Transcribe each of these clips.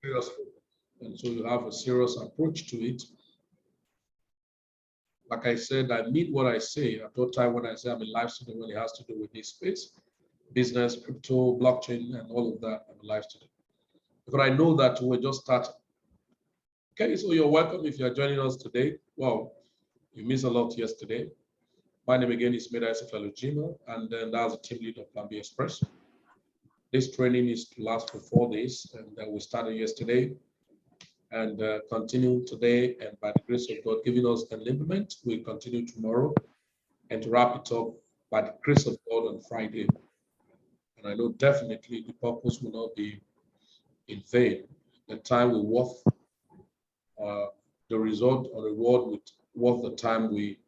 seriously. And so you have a serious approach to it. Like I said, I mean what I say. At that time when I say I'm a live student, when it has to do with this space, business, crypto, blockchain, and all of that, I'm a live student. Because I know that we're just starting. Okay, so you're welcome if you're joining us today. Well, you missed a lot yesterday. My name again is Meda Jima, and then that's the team lead of Planbxpress. This training is to last for 4 days, and we started yesterday and continue today, and by the grace of God giving us enablement, we'll continue tomorrow, and to wrap it up by the grace of God on Friday. And I know definitely the purpose will not be in vain. The time will worth the result or reward with worth the time we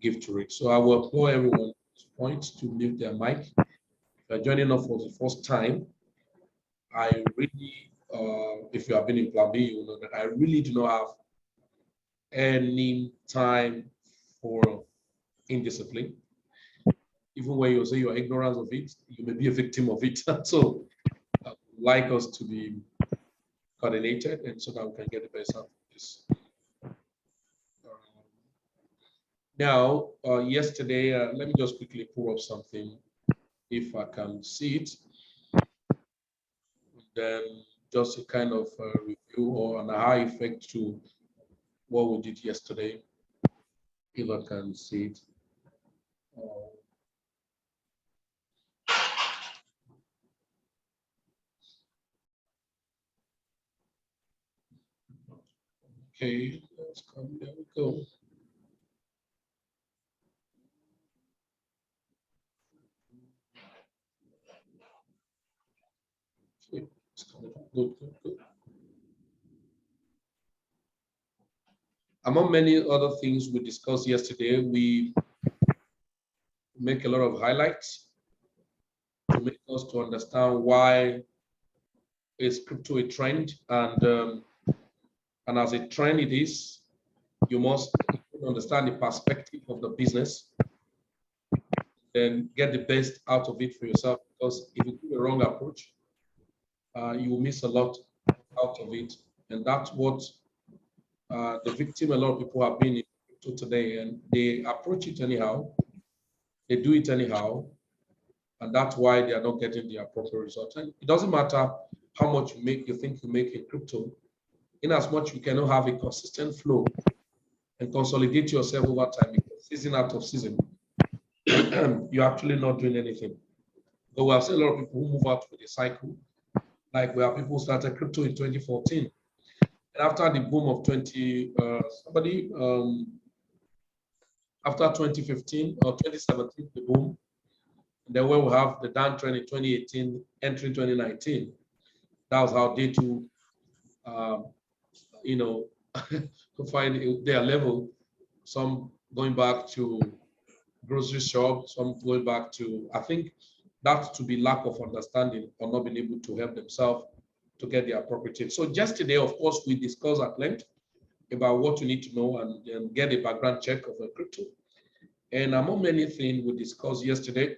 give to it. So I will implore everyone at this point to mute their mic. If you're joining us for the first time, I really, if you have been in Plan B, you will know that I really do not have any time for indiscipline. Even when you say you're ignorant of it, you may be a victim of it. So I would like us to be coordinated and so that we can get the best out of this. Now, yesterday, let me just quickly pull up something if I can see it. Then just a kind of review or an eye effect to what we did yesterday, if I can see it. Okay, let's come, there we go. Okay, it's coming up. Good, good, good. Among many other things we discussed yesterday, we make a lot of highlights to make us to understand why is crypto a trend, and as a trend it is, you must understand the perspective of the business and get the best out of it for yourself, because if you do a wrong approach, you will miss a lot out of it. And that's what the victim a lot of people have been in crypto today, and they approach it anyhow, they do it anyhow, and that's why they are not getting the appropriate results. And it doesn't matter how much you think you make in crypto, in as much you cannot have a consistent flow and consolidate yourself over time, because season out of season, you're actually not doing anything. But we have seen a lot of people who move out with a cycle, like we have people who started crypto in 2014. And after the boom of after 2015 or 2017, the boom, and then when we have the downtrend in 2018, entering 2019, that was how they too, to find their level, some going back to grocery shop, some going back to, I think that's to be lack of understanding or not being able to help themselves to get the appropriate. So just today, of course, we discussed at length about what you need to know and get a background check of a crypto. And among many things we discussed yesterday,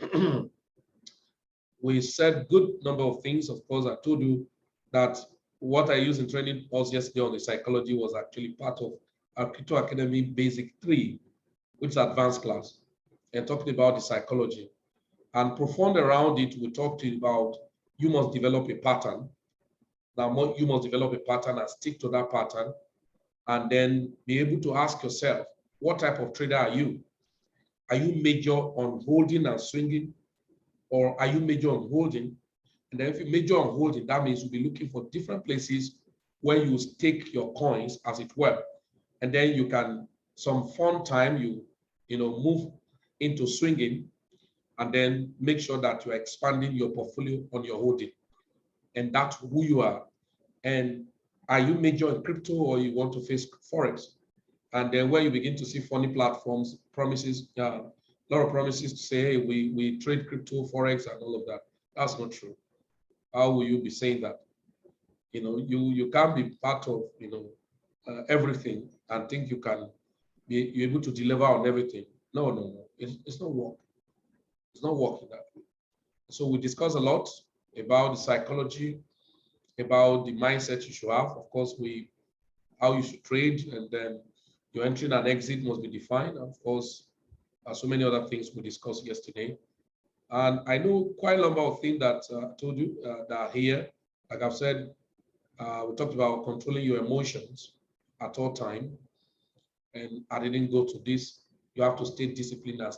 we said good number of things. Of course, I told you that what I used in training us yesterday on the psychology was actually part of our Crypto Academy Basic 3, which is advanced class, and talking about the psychology. And profound around it, we talked about you must develop a pattern. Now, you must develop a pattern and stick to that pattern, and then be able to ask yourself, what type of trader are you? Are you major on holding and swinging, or are you major on holding? And then if you major on holding, that means you'll be looking for different places where you stake your coins, as it were. And then you can, some fun time, you move into swinging, and then make sure that you're expanding your portfolio on your holding. And that's who you are. And are you major in crypto, or you want to face Forex? And then when you begin to see funny platforms, promises, a lot of promises to say, hey, we trade crypto, Forex, and all of that. That's not true. How will you be saying that? You can't be part of everything and think you can be able to deliver on everything. No. It's not work. It's not working that way. So we discussed a lot about the psychology, about the mindset you should have. Of course, how you should trade, and then your entry and exit must be defined. Of course, so many other things we discussed yesterday. And I know quite a number of things that I told you that are here. Like I've said, we talked about controlling your emotions at all time. And I didn't go to this. You have to stay disciplined and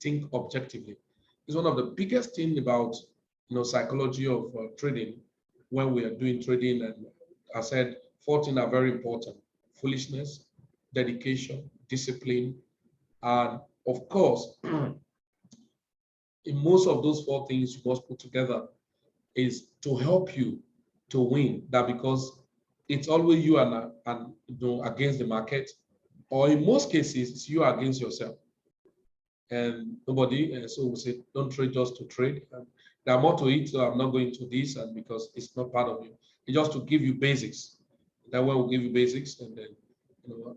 think objectively. It's one of the biggest things about psychology of trading when we are doing trading. And I said 4 things are very important: foolishness, dedication, discipline, and of course, in most of those 4 things you must put together is to help you to win. That because it's always you and against the market, or in most cases, it's you against yourself. And nobody, so we say, don't trade just to trade. And there are more to it, so I'm not going to this, and because it's not part of you. It's just to give you basics. That way we'll give you basics, and then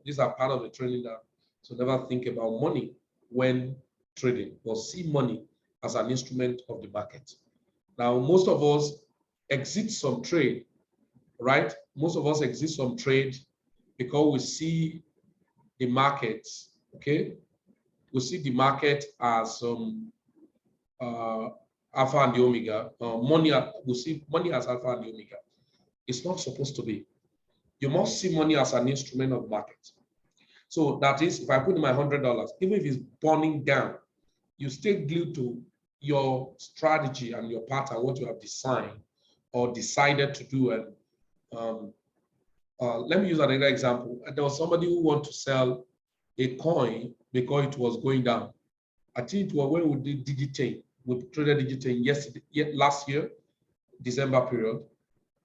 these are part of the training. That so never think about money when trading, but see money as an instrument of the market. Now, most of us exit some trade, right? Most of us exit some trade because we see the market, okay? We see the market as alpha and the omega. We see money as alpha and the omega. It's not supposed to be. You must see money as an instrument of market. So that is, if I put in my $100, even if it's burning down, you stay glued to your strategy and your pattern, what you have designed or decided to do. And let me use another example. There was somebody who wanted to sell a coin because it was going down. I think it was when we did Digitain. We traded Digitain last year, December period,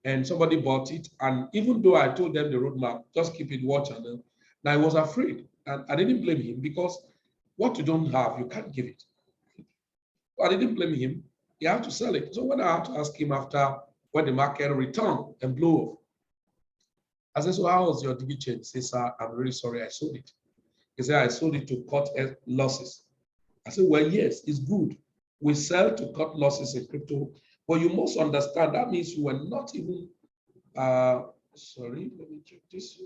and somebody bought it. And even though I told them the roadmap, just keep it, watch, and I was afraid. And I didn't blame him, because what you don't have, you can't give it. I didn't blame him. He had to sell it. So when I had to ask him after, when the market returned and blew off, I said, so how was your Digitain? He said, sir, I'm really sorry, I sold it. He said, I sold it to cut losses. I said, well, yes, it's good. We sell to cut losses in crypto, but you must understand that means you were not even, sorry, let me check this.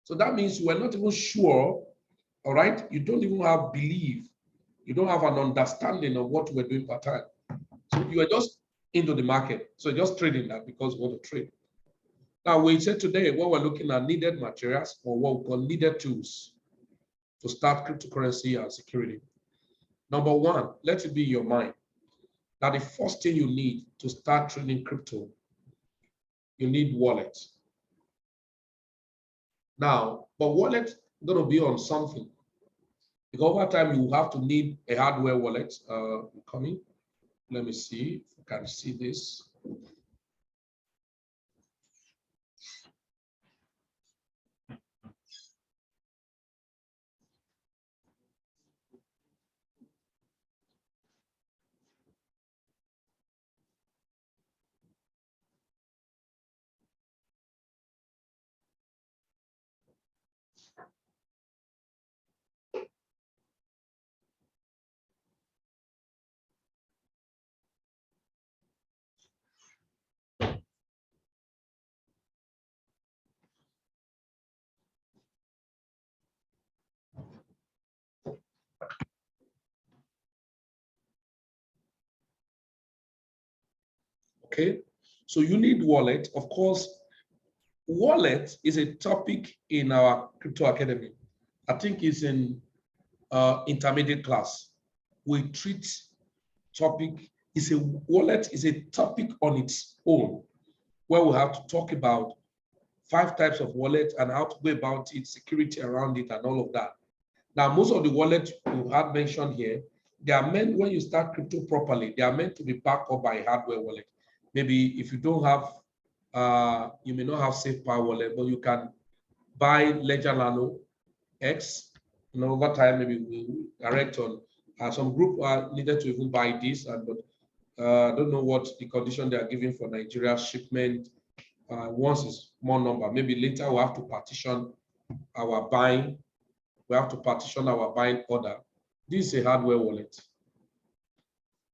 So that means you were not even sure, all right? You don't even have belief. You don't have an understanding of what we're doing per time. So you are just into the market. So just trading that because you want to trade. Now, we said today, what we're looking at needed materials, or what we call needed tools to start cryptocurrency and security. Number 1, let it be in your mind that the first thing you need to start trading crypto, you need wallet. Now, but wallet is going to be on something, because over time you have to need a hardware wallet. Coming, let me see if you can see this. Okay, so you need wallet. Of course, wallet is a topic in our crypto academy. I think it's in intermediate class. We treat topic, wallet is a topic on its own, where we have to talk about 5 types of wallet and how to go about it, security around it, and all of that. Now, most of the wallets you had mentioned here, they are meant, when you start crypto properly, they are meant to be backed up by a hardware wallet. Maybe if you don't have, you may not have SafePower wallet, but you can buy Ledger Nano X. Over time, maybe we direct on some group needed to even buy this, but I don't know what the condition they are giving for Nigeria shipment. Once it's more number, maybe later we'll have to partition our buying. We have to partition our buying order. This is a hardware wallet.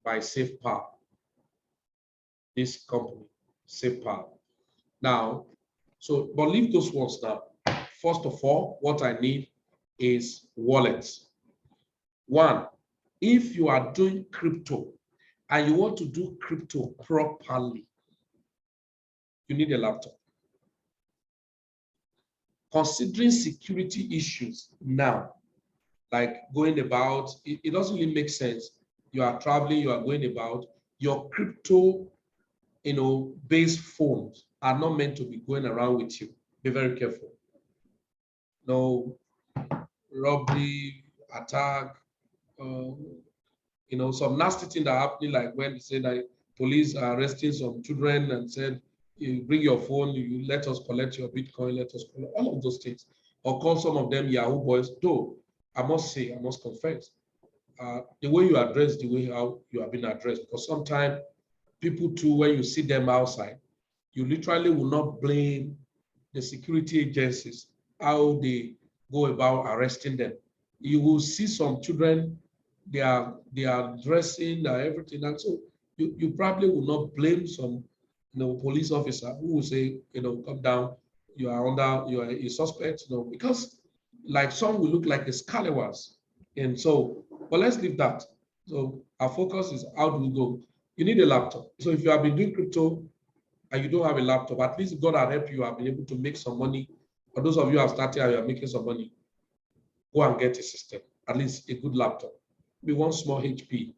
by SafePower. This company, SafePower. Now, so, but leave those ones now. First of all, what I need is wallets. One, if you are doing crypto and you want to do crypto properly, you need a laptop. Considering security issues now, like going about, it doesn't really make sense. You are traveling, you are going about, your crypto, based phones are not meant to be going around with you. Be very careful. No robbery, attack, some nasty thing that happening, like when they say that police are arresting some children and said, you bring your phone, you let us collect your Bitcoin, let us collect all of those things, or call some of them Yahoo boys. Though I must confess, the way you address, the way how you have been addressed, because sometimes people too, when you see them outside, you literally will not blame the security agencies, how they go about arresting them. You will see some children, they are dressing everything, and so you probably will not blame some police officer who will say, come down, you are a suspect, because like some will look like a scallywags. And so, but let's leave that. So our focus is how do we go? You need a laptop. So if you have been doing crypto and you don't have a laptop, at least God has helped you have been able to make some money. For those of you who have started and you are making some money, go and get a system, at least a good laptop. Be one small HP.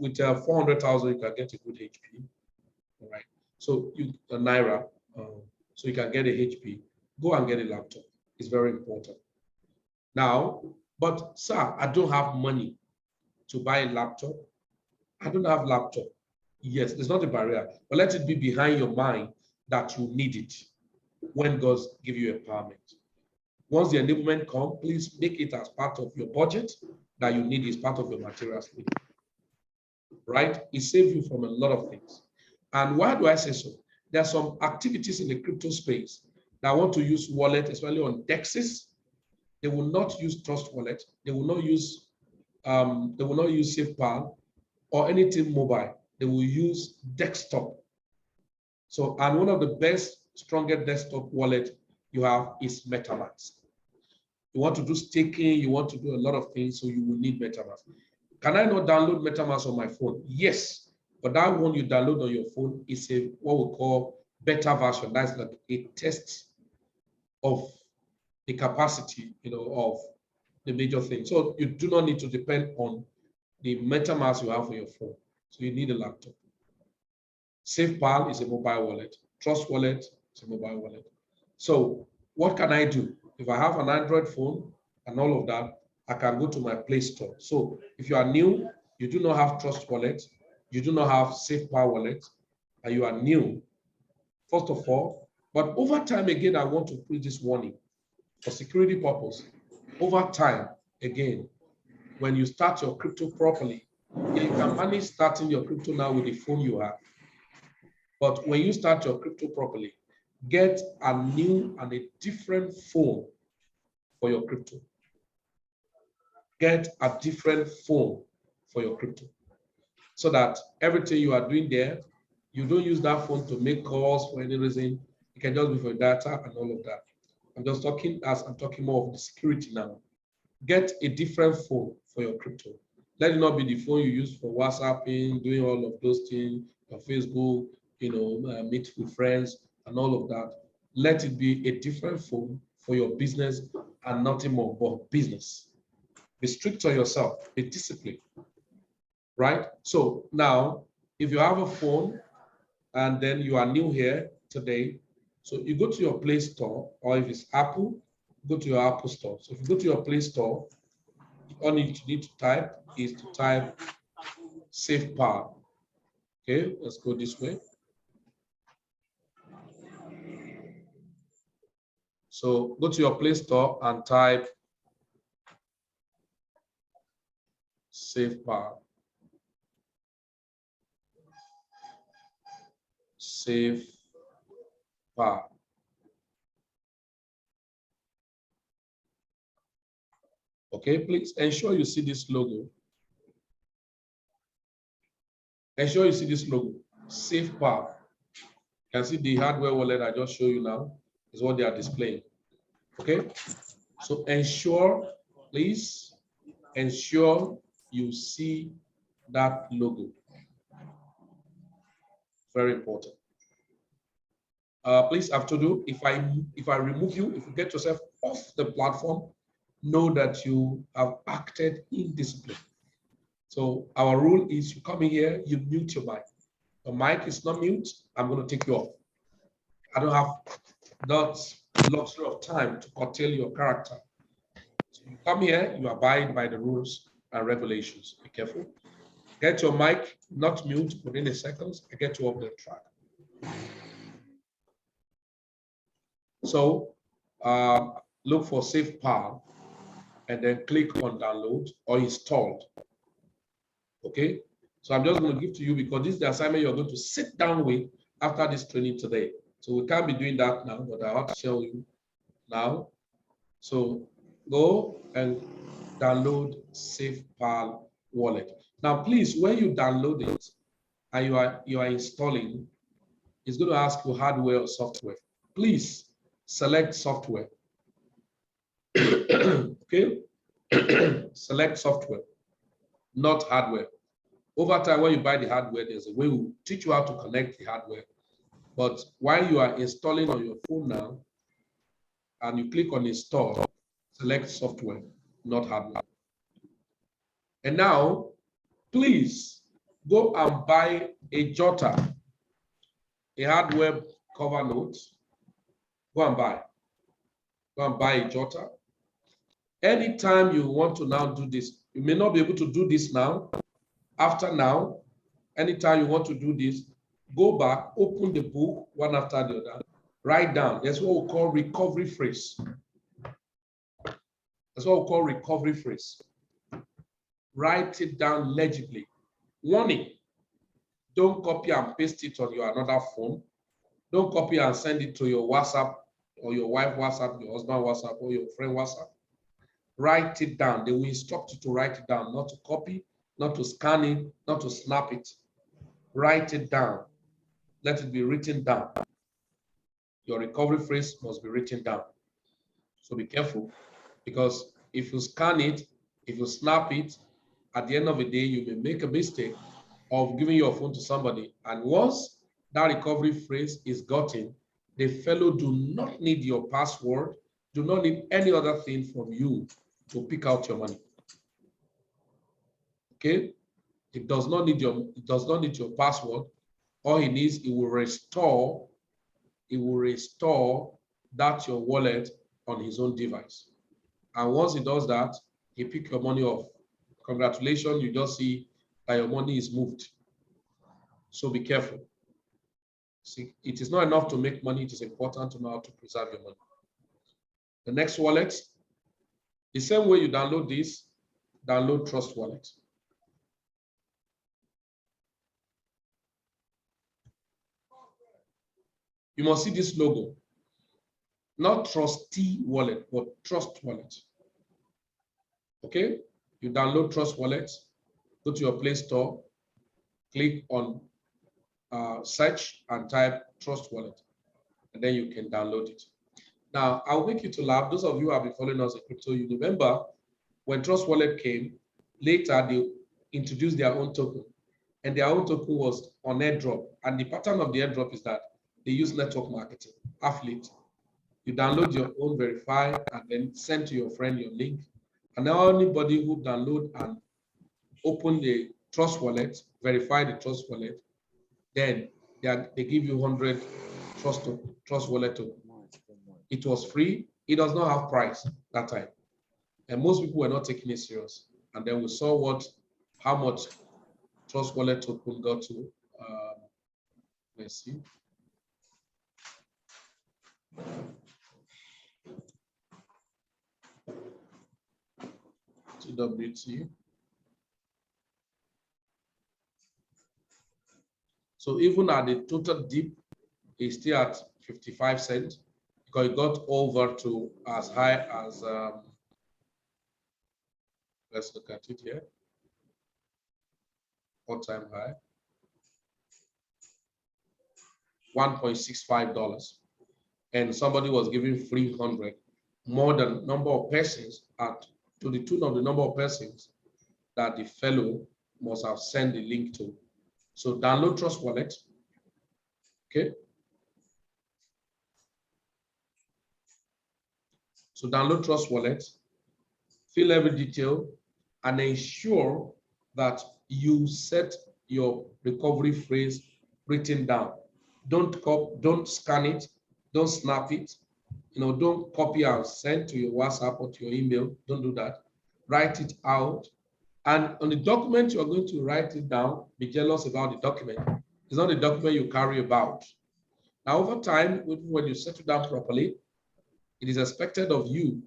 With 400,000, you can get a good HP. All right. So Naira, so you can get a HP. Go and get a laptop. It's very important. Now, but sir, I don't have money to buy a laptop. I don't have laptop. Yes, there's not a barrier, but let it be behind your mind that you need it when God give you empowerment. Once the enablement comes, please make it as part of your budget that you need is part of your materials need. Right? It saves you from a lot of things. And why do I say so? There are some activities in the crypto space that want to use wallet, especially on DEXs. They will not use Trust Wallet. They will not use SafePal or anything mobile. They will use desktop. So, and one of the best, strongest desktop wallet you have is Metamask. You want to do staking, you want to do a lot of things, so you will need Metamask. Can I not download Metamask on my phone? Yes, but that one you download on your phone is what we call beta version. That's like a test of the capacity, of the major thing. So you do not need to depend on the MetaMask you have for your phone. So you need a laptop. SafePal is a mobile wallet. Trust Wallet is a mobile wallet. So what can I do? If I have an Android phone and all of that, I can go to my Play Store. So if you are new, you do not have Trust Wallet, you do not have SafePal Wallet, and you are new, first of all, but over time, again, I want to put this warning for security purpose. Over time, again, when you start your crypto properly, you can manage starting your crypto now with the phone you have. But when you start your crypto properly, get a new and a different phone for your crypto. Get a different phone for your crypto so that everything you are doing there, you don't use that phone to make calls for any reason. It can just be for data and all of that. I'm talking more of the security now. Get a different phone for your crypto. Let it not be the phone you use for WhatsApping, doing all of those things, on Facebook, meet with friends and all of that. Let it be a different phone for your business and nothing more but business. Be strict on yourself, be disciplined, right? So now, if you have a phone and then you are new here today, so you go to your Play Store, or if it's Apple, go to your Apple Store. So if you go to your Play Store, all you need to type is to type SafePal. Okay, let's go this way. So go to your Play Store and type SafePal. SafePal. Okay, please ensure you see this logo. ensure you see this logo, SafePal. You can see the hardware wallet I just showed you now is what they are displaying. Okay, so ensure, please ensure you see that logo. Very important. Please, have to do. If I remove you, if you get yourself off the platform, know that you have acted in discipline. So our rule is you come in here, you mute your mic. The mic is not mute, I'm going to take you off. I don't have that luxury of time to curtail your character. So you come here, you abide by the rules and regulations. Be careful. Get your mic not mute within a second. I get you off the track. So look for SafePal and then click on download or installed. Okay, so I'm just going to give to you because this is the assignment you're going to sit down with after this training today. So we can't be doing that now, but I have to show you now. So go and download SafePal wallet. Now, please, when you download it and you are installing, it's going to ask you hardware or software. Please select software. Okay, select software, not hardware. Over time, when you buy the hardware, there's a way we'll teach you how to connect the hardware. But while you are installing on your phone now, and you click on install, select software, not hardware. And now, please go and buy a jotter, a hardware cover note. Go and buy. Go and buy a jotter. Anytime you want to now do this, you may not be able to do this now. After now, anytime you want to do this, go back, open the book one after the other, write down. That's what we call recovery phrase. That's what we call recovery phrase. Write it down legibly. Warning, don't copy and paste it on your another phone. Don't copy and send it to your WhatsApp or your wife WhatsApp, your husband WhatsApp, or your friend WhatsApp. Write it down. They will instruct you to write it down, not to copy, not to scan it, not to snap it. Write it down. Let it be written down. Your recovery phrase must be written down. So be careful, because if you scan it, if you snap it, at the end of the day, you may make a mistake of giving your phone to somebody. And once that recovery phrase is gotten, the fellow do not need your password, do not need any other thing from you to pick out your money. Okay? It does not need your password. All he needs, it will restore that your wallet on his own device. And once he does that, he pick your money off. Congratulations, you just see that your money is moved. So be careful. See, it is not enough to make money, it is important to know how to preserve your money. The next wallet, the same way you download this, download Trust Wallet. You must see this logo. Not Trustee Wallet, but Trust Wallet. Okay? You download Trust Wallet, go to your Play Store, click on search and type Trust Wallet, and then you can download it. Now, I'll make you to laugh. Those of you who have been following us in crypto, you remember when Trust Wallet came, later they introduced their own token, and their own token was on airdrop. And the pattern of the airdrop is that they use network marketing, affiliate. You download your own, verify, and then send to your friend your link. And now anybody who download and open the Trust Wallet, verify the Trust Wallet, then they give you 100 Trust Wallet token. It was free. It does not have price that time. And most people were not taking it serious. And then we saw how much Trust Wallet token got to. Let's see. TWT. So even at the total dip, it's still at 55 cents because it got over to as high as, let's look at it here, all-time high. $1.65, and somebody was giving free 100, more than number of persons to the tune of the number of persons that the fellow must have sent the link to. So download Trust Wallet. Okay. So download Trust Wallet, fill every detail, and ensure that you set your recovery phrase written down. Don't scan it, don't snap it, don't copy and send to your WhatsApp or to your email. Don't do that. Write it out. And on the document you're going to write it down, be jealous about the document. It's not the document you carry about. Now, over time, when you settle down properly, it is expected of you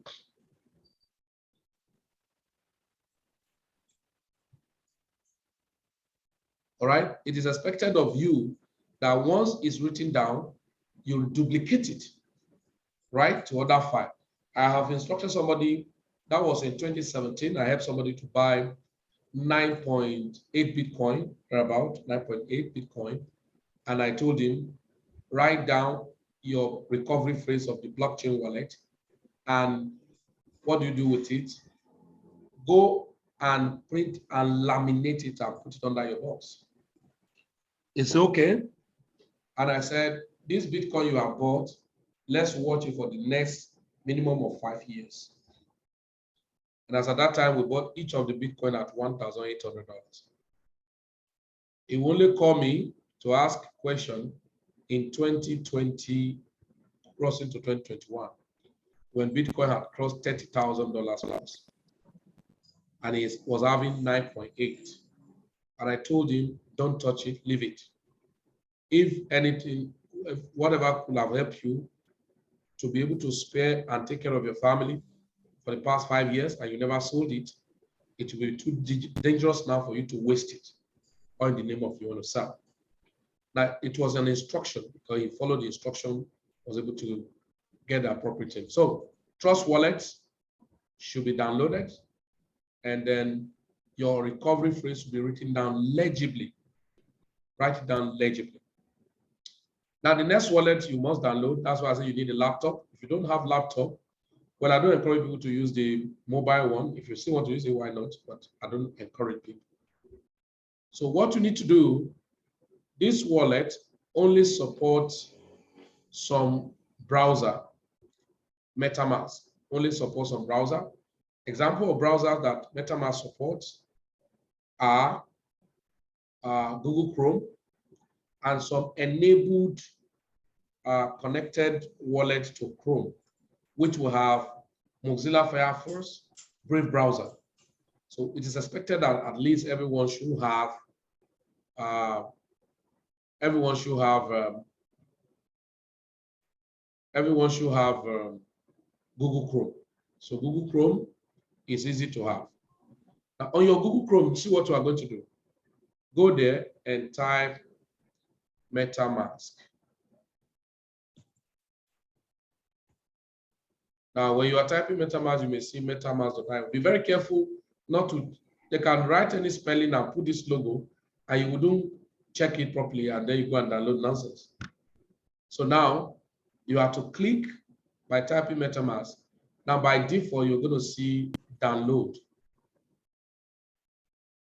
all right? It is expected of you that once it's written down, you'll duplicate it, right, to other file. I have instructed somebody, that was in 2017, I helped somebody to buy 9.8 Bitcoin, or about 9.8 Bitcoin, and I told him, write down your recovery phrase of the blockchain wallet, and what do you do with it? Go and print and laminate it and put it under your box. It's okay. And I said, this Bitcoin you have bought, let's watch it for the next minimum of 5 years. And as at that time, we bought each of the Bitcoin at $1,800. He only called me to ask a question in 2020, crossing to 2021, when Bitcoin had crossed $30,000 and he was having 9.8. And I told him, don't touch it, leave it. If anything, whatever could have helped you to be able to spare and take care of your family for the past 5 years and you never sold it, it will be too dangerous now for you to waste it, or in the name of you want to sell. Now, it was an instruction, because he followed the instruction, was able to get the appropriate thing. So Trust Wallet should be downloaded, and then your recovery phrase should be written down legibly. Write it down legibly. Now, the next wallet you must download, that's why I say you need a laptop. If you don't have laptop, well, I don't encourage people to use the mobile one. If you still want to use it, why not? But I don't encourage people. So what you need to do, this wallet only supports some browser. Metamask only supports some browser. Example of browsers that Metamask supports are Google Chrome and some enabled connected wallet to Chrome, which will have Mozilla Firefox, Brave browser. So it is expected that at least everyone should have Google Chrome. So Google Chrome is easy to have. Now on your Google Chrome, see what you are going to do. Go there and type Metamask. Now, when you are typing Metamask, you may see Metamask.io. Be very careful not to, they can write any spelling and put this logo, and you wouldn't check it properly, and then you go and download nonsense. So now, you have to click by typing Metamask. Now, by default, you're going to see download.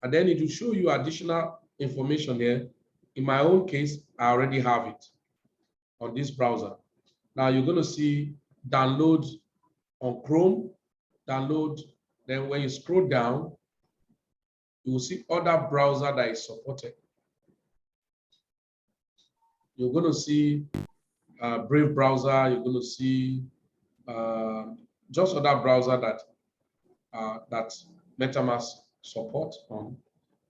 And then it will show you additional information here. In my own case, I already have it on this browser. Now, you're going to see download on Chrome, download. Then when you scroll down, you will see other browser that is supported. You're going to see Brave browser. You're going to see just other browser that Metamask support on.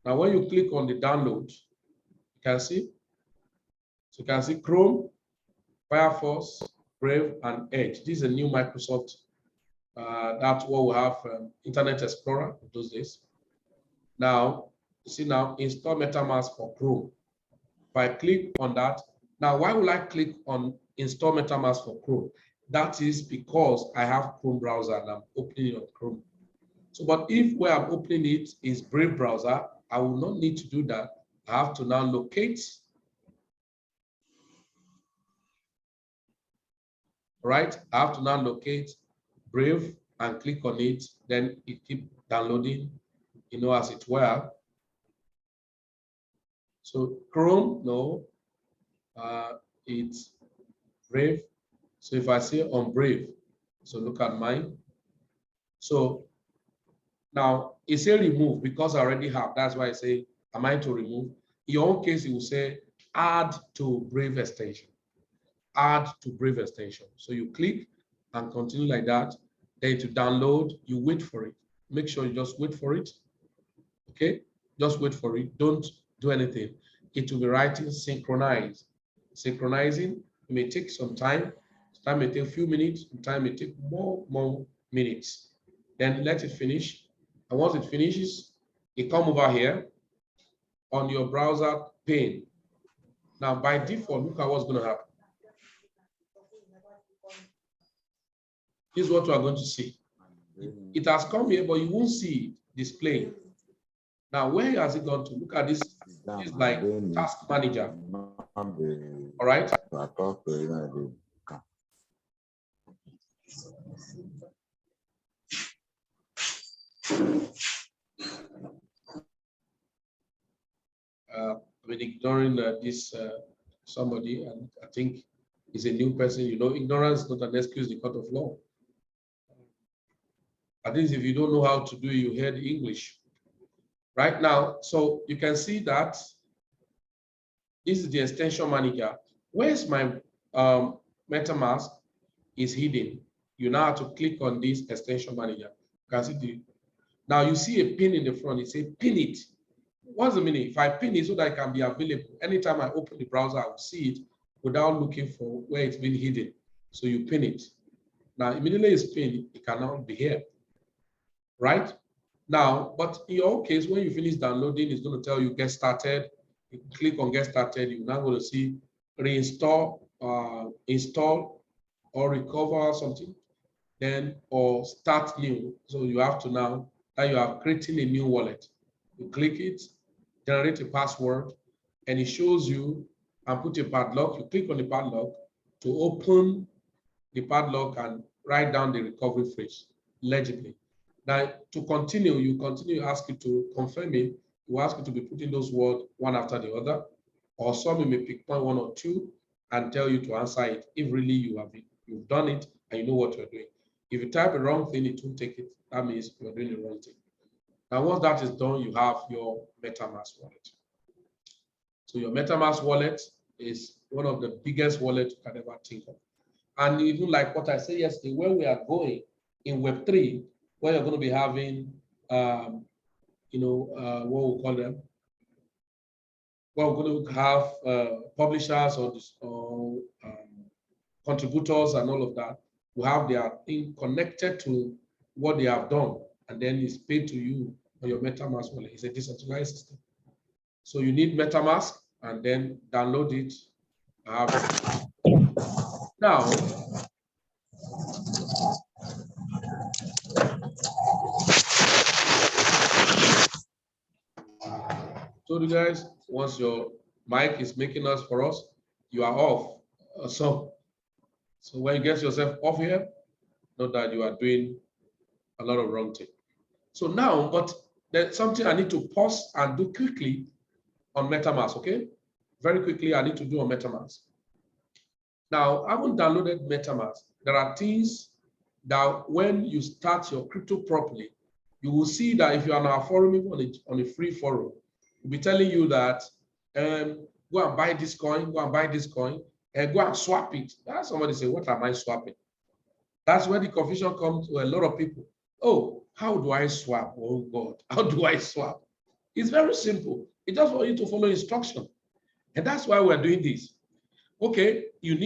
Now, when you click on the download, you can see. So you can see Chrome, Firefox, Brave, and Edge. This is a new Microsoft. That's what we have Internet Explorer of those days. Now, you see now, install Metamask for Chrome. If I click on that, now why will I click on install Metamask for Chrome? That is because I have Chrome browser and I'm opening it on Chrome. So, but if where I'm opening it is Brave browser, I will not need to do that. I have to now locate right? I have to now locate Brave and click on it. Then it keep downloading, you know, as it were. So Chrome, no, it's Brave. So if I say on Brave, so look at mine. So now it say remove because I already have. That's why I say, am I to remove? In your own case, it will say add to Brave extension. Add to Brave extension. So you click and continue like that. Then to download, you wait for it. Make sure you just wait for it. Okay, just wait for it. Don't do anything. It will be writing synchronize. Synchronizing, it may take some time. Time may take a few minutes. Time may take more minutes. Then let it finish. And once it finishes, it come over here on your browser pane. Now, by default, look at what's going to happen. This is what you are going to see. It has come here, but you won't see it displaying. Now, where has it gone to? Look at this. It's like task manager. All right. I've been ignoring this somebody, and I think he's a new person. You know, ignorance is not an excuse in the court of law. At least if you don't know how to do it, you hear the English. Right now, so you can see that this is the extension manager. Where's my MetaMask is hidden. You now have to click on this extension manager. You can see now you see a pin in the front. It says pin it. What's the meaning? If I pin it so that it can be available, anytime I open the browser, I will see it without looking for where it's been hidden. So you pin it. Now, immediately it's pinned, it cannot be here. Right? Now, but in your case, when you finish downloading, it's going to tell you get started. You click on get started, you're now going to see reinstall, install or recover something, then or start new. So you have to now that you are creating a new wallet. You click it, generate a password, and it shows you and put a padlock. You click on the padlock to open the padlock and write down the recovery phrase legibly. Now, to continue, you ask you to confirm it. You ask you to be putting those words one after the other, or some you may pick point 1 or 2 and tell you to answer it if really you've done it and you know what you're doing. If you type the wrong thing, it won't take it. That means you're doing the wrong thing. Now, once that is done, you have your MetaMask wallet. So your MetaMask wallet is one of the biggest wallets you can ever think of. And even like what I said yesterday, where we are going in Web3, where you're going to be having, what we call them. Well, we're going to have publishers or contributors and all of that who have their thing connected to what they have done, and then it's paid to you on your MetaMask wallet. It's a decentralized system. So you need MetaMask and then download it. Now, told you guys, once your mic is making us for us, you are off. So when you get yourself off here, know that you are doing a lot of wrong thing. So now, but there's something I need to pause and do quickly on MetaMask, okay? Very quickly, I need to do on MetaMask. Now, I haven't downloaded MetaMask. There are things that when you start your crypto properly, you will see that if you are on our forum, even on a free forum, we'll be telling you that go and buy this coin, go and buy this coin, and go and swap it. That's somebody say, what am I swapping? That's where the confusion comes to a lot of people. Oh, how do I swap? Oh God, how do I swap? It's very simple. It just want you to follow instruction. And that's why we're doing this. Okay, you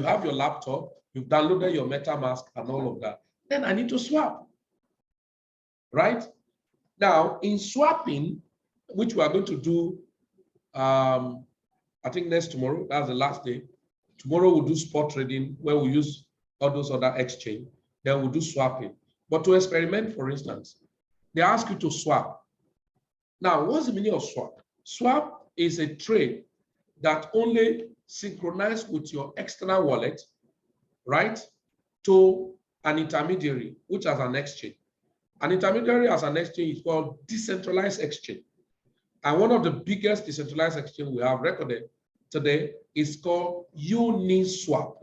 have your laptop, you've downloaded your MetaMask and all of that. Then I need to swap, right? Now, in swapping, which we are going to do, I think tomorrow, that's the last day. Tomorrow we'll do spot trading where we use all those other exchange. Then we'll do swapping. But to experiment, for instance, they ask you to swap. Now, what's the meaning of swap? Swap is a trade that only synchronizes with your external wallet right, to an intermediary, which has an exchange. An intermediary as an exchange is called Decentralized Exchange. And one of the biggest decentralized exchange we have recorded today is called Uni Swap.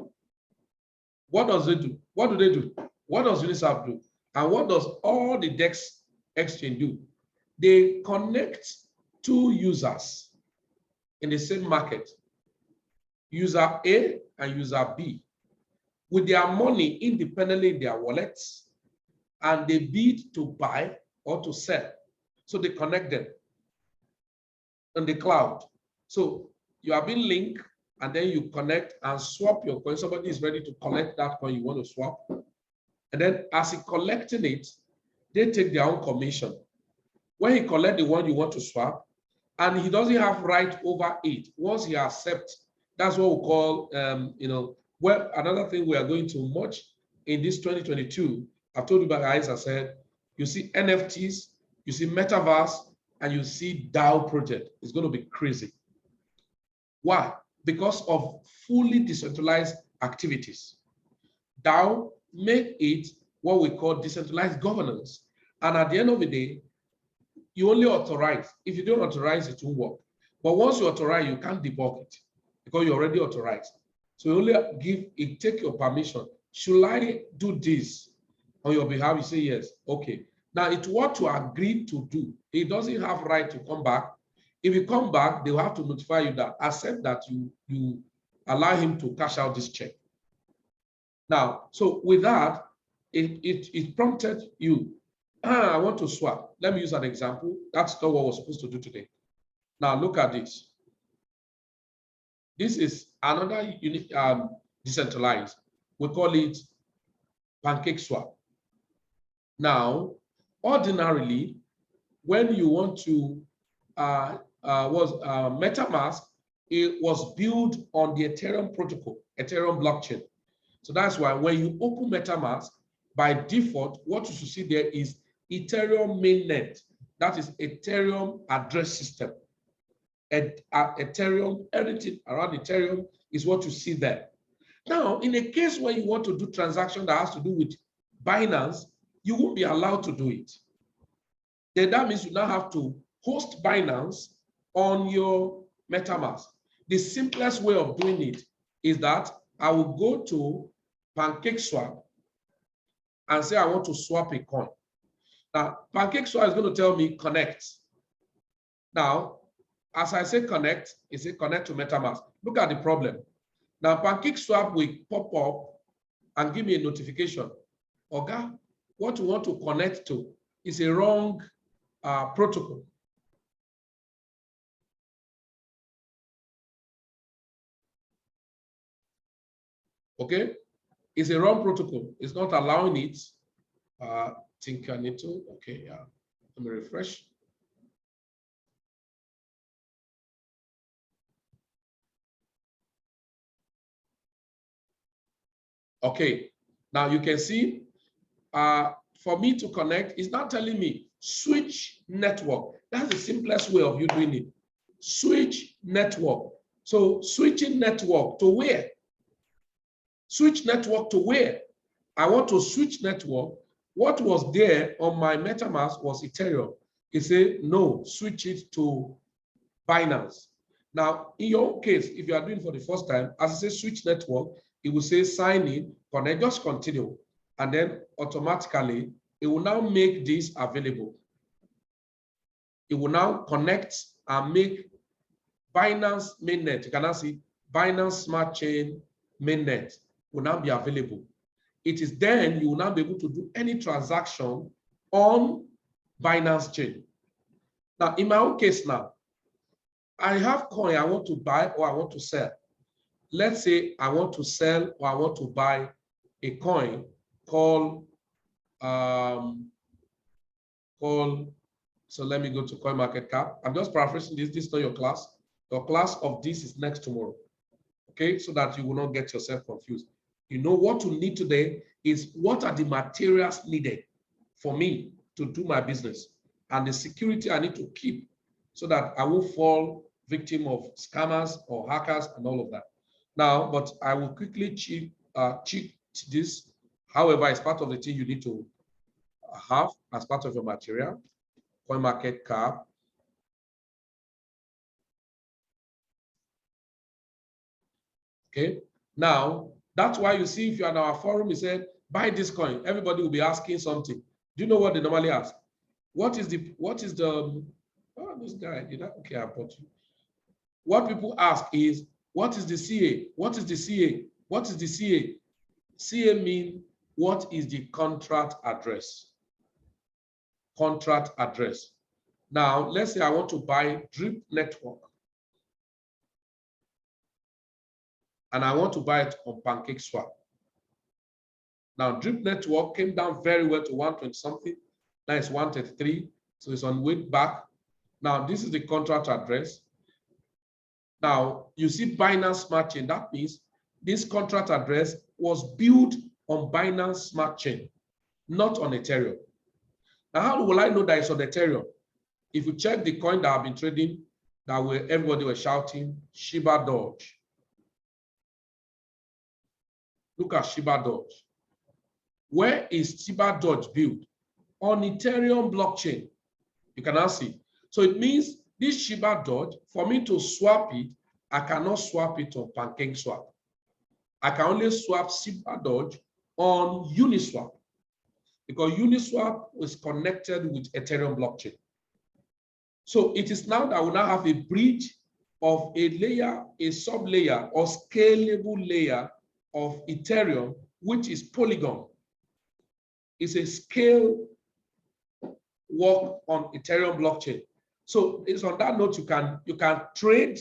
What does it do? What do they do? What does Uni Swap do? And what does all the DEX exchange do? They connect two users in the same market, user A and user B, with their money independently in their wallets, and they bid to buy or to sell. So they connect them on the cloud. So you are being linked, and then you connect and swap your coin. Somebody is ready to collect that coin you want to swap. And then as he collecting it, they take their own commission. When he collect the one you want to swap, and he doesn't have right over it, once he accepts, that's what we call, well, another thing we are going to merge in this 2022, I've told you guys, I said, you see NFTs, you see Metaverse, and you see DAO project. It's going to be crazy. Why? Because of fully decentralized activities. DAO make it what we call decentralized governance. And at the end of the day, you only authorize. If you don't authorize, it won't work. But once you authorize, you can't debug it because you already authorized. So you only take your permission. Should I do this on your behalf? You say yes. Okay. Now it's what you agreed to do. He doesn't have right to come back. If you come back, they will have to notify you that accept that you allow him to cash out this check. Now, so with that, it prompted you. I want to swap. Let me use an example. That's not what we're supposed to do today. Now look at this. This is another unique decentralized. We call it Pancake Swap. Now, ordinarily, when you want to Metamask, it was built on the Ethereum protocol, Ethereum blockchain. So that's why when you open Metamask, by default, what you should see there is Ethereum mainnet. That is Ethereum address system. Ethereum, everything around Ethereum is what you see there. Now, in a case where you want to do transaction that has to do with Binance, you won't be allowed to do it. Then that means you now have to host Binance on your Metamask. The simplest way of doing it is that I will go to Pancake Swap and say I want to swap a coin. Now, Pancake Swap is going to tell me connect. Now, as I say connect, it says connect to Metamask. Look at the problem. Now, Pancake Swap will pop up and give me a notification. Okay, what you want to connect to is a wrong protocol. Okay, it's a wrong protocol. It's not allowing it. Think I need to. Okay, yeah. Let me refresh. Okay, now you can see for me to connect, it's not telling me switch network. That's the simplest way of you doing it. Switch network. So switching network to where? Switch network to where? I want to switch network. What was there on my MetaMask was Ethereum. It said, no, switch it to Binance. Now, in your own case, if you are doing it for the first time, as it says switch network, it will say sign in, connect, just continue. And then automatically, it will now make this available. It will now connect and make Binance mainnet. You can now see Binance Smart Chain mainnet will now be available. It is then you will now be able to do any transaction on Binance chain. Now, in my own case now, I have coin I want to buy or I want to sell. Let's say I want to sell or I want to buy a coin called, so let me go to CoinMarketCap. I'm just paraphrasing this. This is not your class. Your class of this is next tomorrow. Okay, so that you will not get yourself confused. You know what you need today is what are the materials needed for me to do my business and the security I need to keep so that I won't fall victim of scammers or hackers and all of that. Now, but I will quickly cheat this. However, it's part of the thing you need to have as part of your material. Coin market cap. Okay. Now, that's why you see if you're on our forum, we said, buy this coin. Everybody will be asking something. Do you know what they normally ask? What is the, oh, this guy, did that? Okay, I bought you. What people ask is, what is the CA? What is the CA? What is the CA? CA means, what is the contract address? Contract address. Now, let's say I want to buy Drip Network. And I want to buy it on Pancake Swap. Now, Drip Network came down very well to 120 something. Now it's 133. So it's on way back. Now, this is the contract address. Now, you see Binance Smart Chain. That means this contract address was built on Binance Smart Chain, not on Ethereum. Now, how will I know that it's on Ethereum? If you check the coin that I've been trading, that everybody was shouting, Shiba Doge. Look at Shiba Doge. Where is Shiba Doge built? On Ethereum blockchain. You can now see. So it means this Shiba Doge, for me to swap it, I cannot swap it on Pancake Swap. I can only swap Shiba Doge on Uni Swap, because Uni Swap is connected with Ethereum blockchain. So it is now that we now have a bridge of a layer, a sub-layer or scalable layer of Ethereum, which is Polygon. It's a scale work on Ethereum blockchain. So it's on that note, you can trade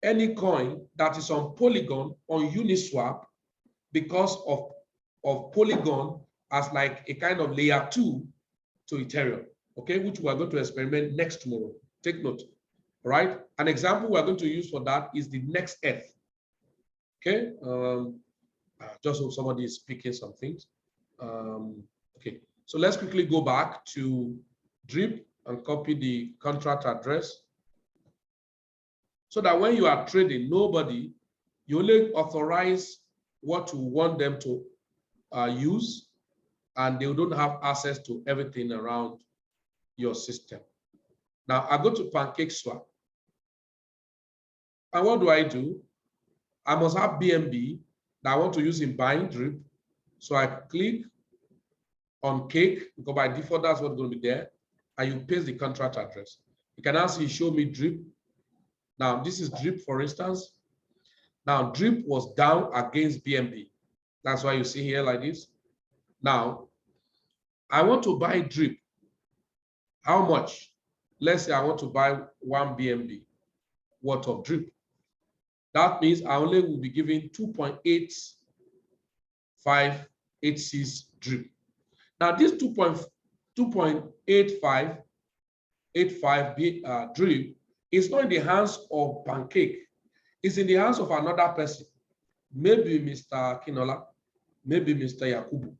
any coin that is on Polygon on Uniswap because of Polygon as like a kind of layer 2 to Ethereum, okay, which we are going to experiment next tomorrow. Take note, all right? An example we are going to use for that is the next Earth, okay? Just hope somebody is speaking some things. Okay, so let's quickly go back to Drip and copy the contract address so that when you are trading, you only authorize what you want them to use, and they don't have access to everything around your system. Now I go to Pancake Swap. And what do? I must have BNB that I want to use in buying Drip. So I click on Cake, because by default, that's what's going to be there. And you paste the contract address. You can now see, show me Drip. Now, this is Drip, for instance. Now, Drip was down against BNB. That's why you see here like this. Now, I want to buy Drip. How much? Let's say I want to buy 1 BNB worth of Drip. That means I only will be giving 2.8586 Drip. Now, this 2.8585 Drip is not in the hands of Pancake. It's in the hands of another person. Maybe Mr. Kinola, maybe Mr. Yakubu.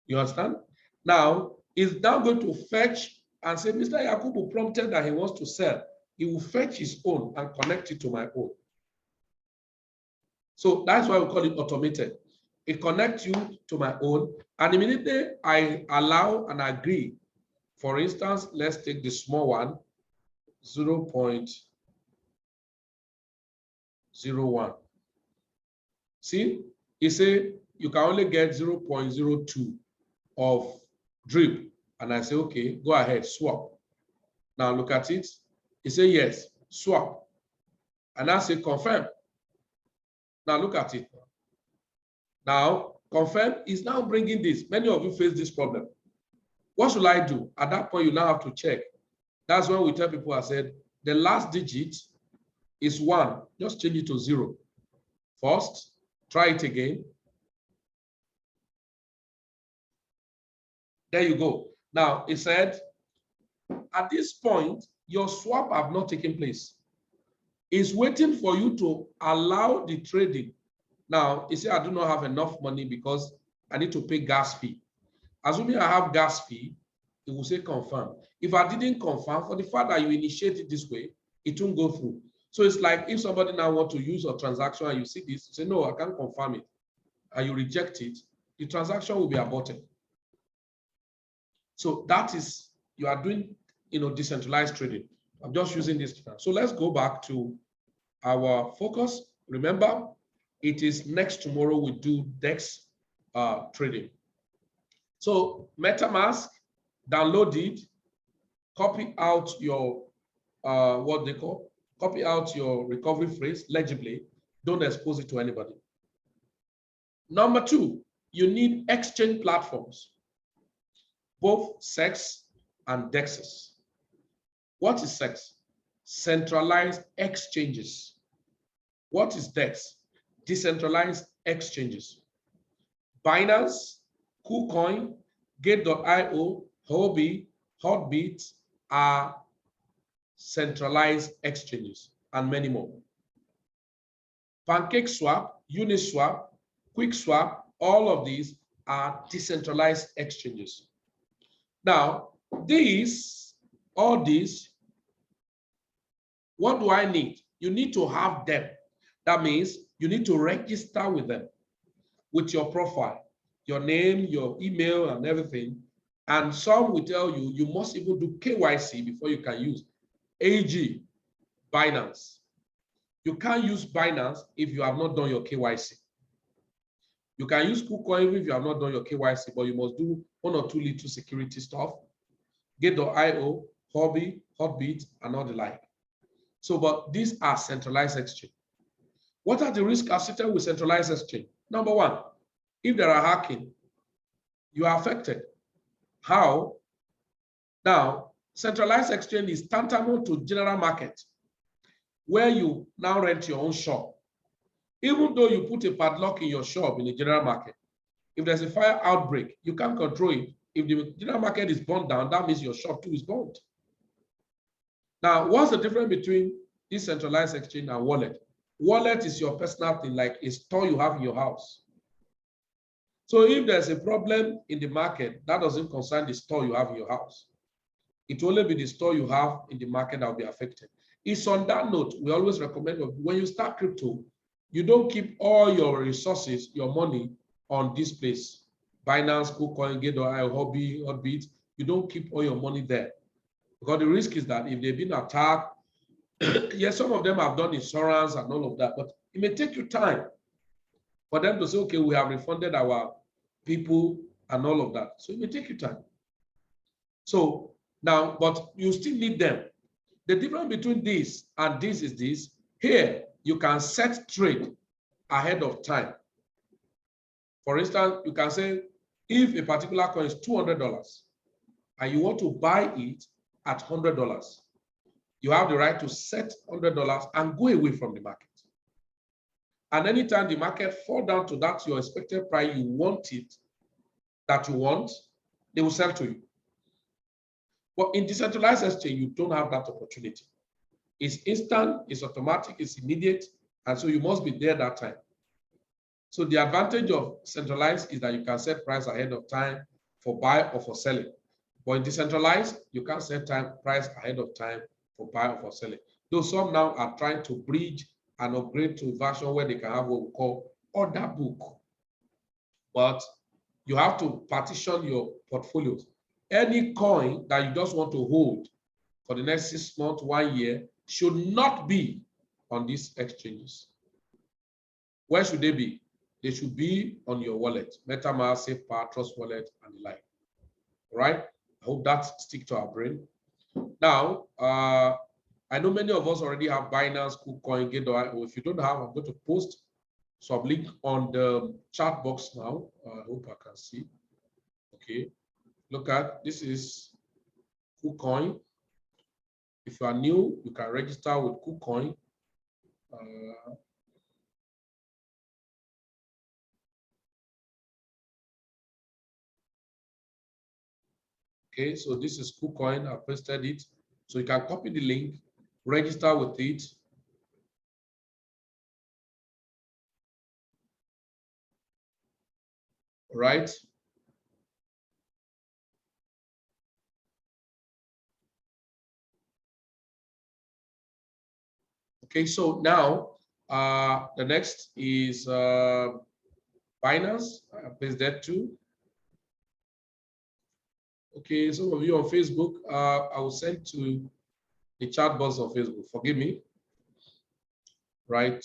You understand? Now, it's now going to fetch and say, Mr. Yakubu prompted that he wants to sell. He will fetch his own and connect it to my own. So that's why we call it automated. It connects you to my own, and immediately I allow and agree. For instance, let's take the small one, 0.01. See, he said you can only get 0.02 of Drip. And I say, okay, go ahead, swap. Now look at it. He said, yes, swap. And I say, confirm. Now look at it. Now, confirm is now bringing this. Many of you face this problem. What should I do? At that point, you now have to check. That's when we tell people, I said, the last digit is 1. Just change it to 0. First, try it again. There you go. Now, it said, at this point, your swap have not taken place. It's waiting for you to allow the trading. Now, it said, I do not have enough money because I need to pay gas fee. Assuming I have gas fee, it will say confirm. If I didn't confirm, for the fact that you initiate it this way, it won't go through. So it's like if somebody now want to use a transaction and you see this, you say, no, I can't confirm it, and you reject it, the transaction will be aborted. So that is, you are doing, decentralized trading. I'm just using this. So let's go back to our focus. Remember, it is next tomorrow we do DEX trading. So MetaMask, download it, copy out your copy out your recovery phrase legibly. Don't expose it to anybody. Number 2, you need exchange platforms, both SEX and DEXs. What is SEX? Centralized exchanges. What is DEX? Decentralized exchanges. Binance, KuCoin, Gate.io, Huobi, Hotbit are centralized exchanges, and many more. Pancake Swap, Uni Swap, Quick Swap, all of these are decentralized exchanges. Now, all these, what do I need? You need to have them. That means you need to register with them, with your profile, your name, your email, and everything. And some will tell you, you must even do KYC before you can use AG, Binance. You can't use Binance if you have not done your KYC. You can use KuCoin if you have not done your KYC, but you must do 1 or 2 little security stuff. Gate.io, Huobi, Hotbit, and all the like. So, but these are centralized exchange. What are the risks associated with centralized exchange? Number 1, if there are hacking, you are affected. How? Now, centralized exchange is tantamount to general market, where you now rent your own shop. Even though you put a padlock in your shop in the general market, if there's a fire outbreak, you can't control it. If the general market is burned down, that means your shop too is burned. Now, what's the difference between decentralized exchange and wallet? Wallet is your personal thing, like a store you have in your house. So if there's a problem in the market, that doesn't concern the store you have in your house. It will only be the store you have in the market that will be affected. It's on that note, we always recommend when you start crypto, you don't keep all your resources, your money on this place. Binance, KuCoin, Gate.io, Huobi, Hotbit, you don't keep all your money there. Because the risk is that if they've been attacked, yes, some of them have done insurance and all of that, but it may take you time for them to say, okay, we have refunded our people and all of that. So it may take you time. So now, but you still need them. The difference between this and this is this. Here, you can set trade ahead of time. For instance, you can say, if a particular coin is $200 and you want to buy it at $100, you have the right to set $100 and go away from the market. And anytime the market fall down to that your expected price, you want it, that you want, they will sell to you. But in decentralized exchange, you don't have that opportunity. It's instant, it's automatic, it's immediate, and so you must be there that time. So the advantage of centralized is that you can set price ahead of time for buy or for selling. But in decentralized, you can't set price ahead of time for buy or for selling. Though some now are trying to bridge and upgrade to a version where they can have what we call order book. But you have to partition your portfolios. Any coin that you just want to hold for the next 6 months, 1 year, should not be on these exchanges. Where should they be? They should be on your wallet, MetaMask, SafePath, Trust Wallet, and the like. All right? I hope that sticks to our brain. Now, I know many of us already have Binance, KuCoin, Gate.io. If you don't have, I'm going to post some link on the chat box now. I hope I can see. Okay. Look at, this is KuCoin. If you are new, you can register with KuCoin. Okay, so this is KuCoin. I pasted it. So you can copy the link, register with it. All right. Okay, so now the next is Binance. I placed that too. Okay, some of you on Facebook, I will send to the chat box of Facebook. Forgive me. Right.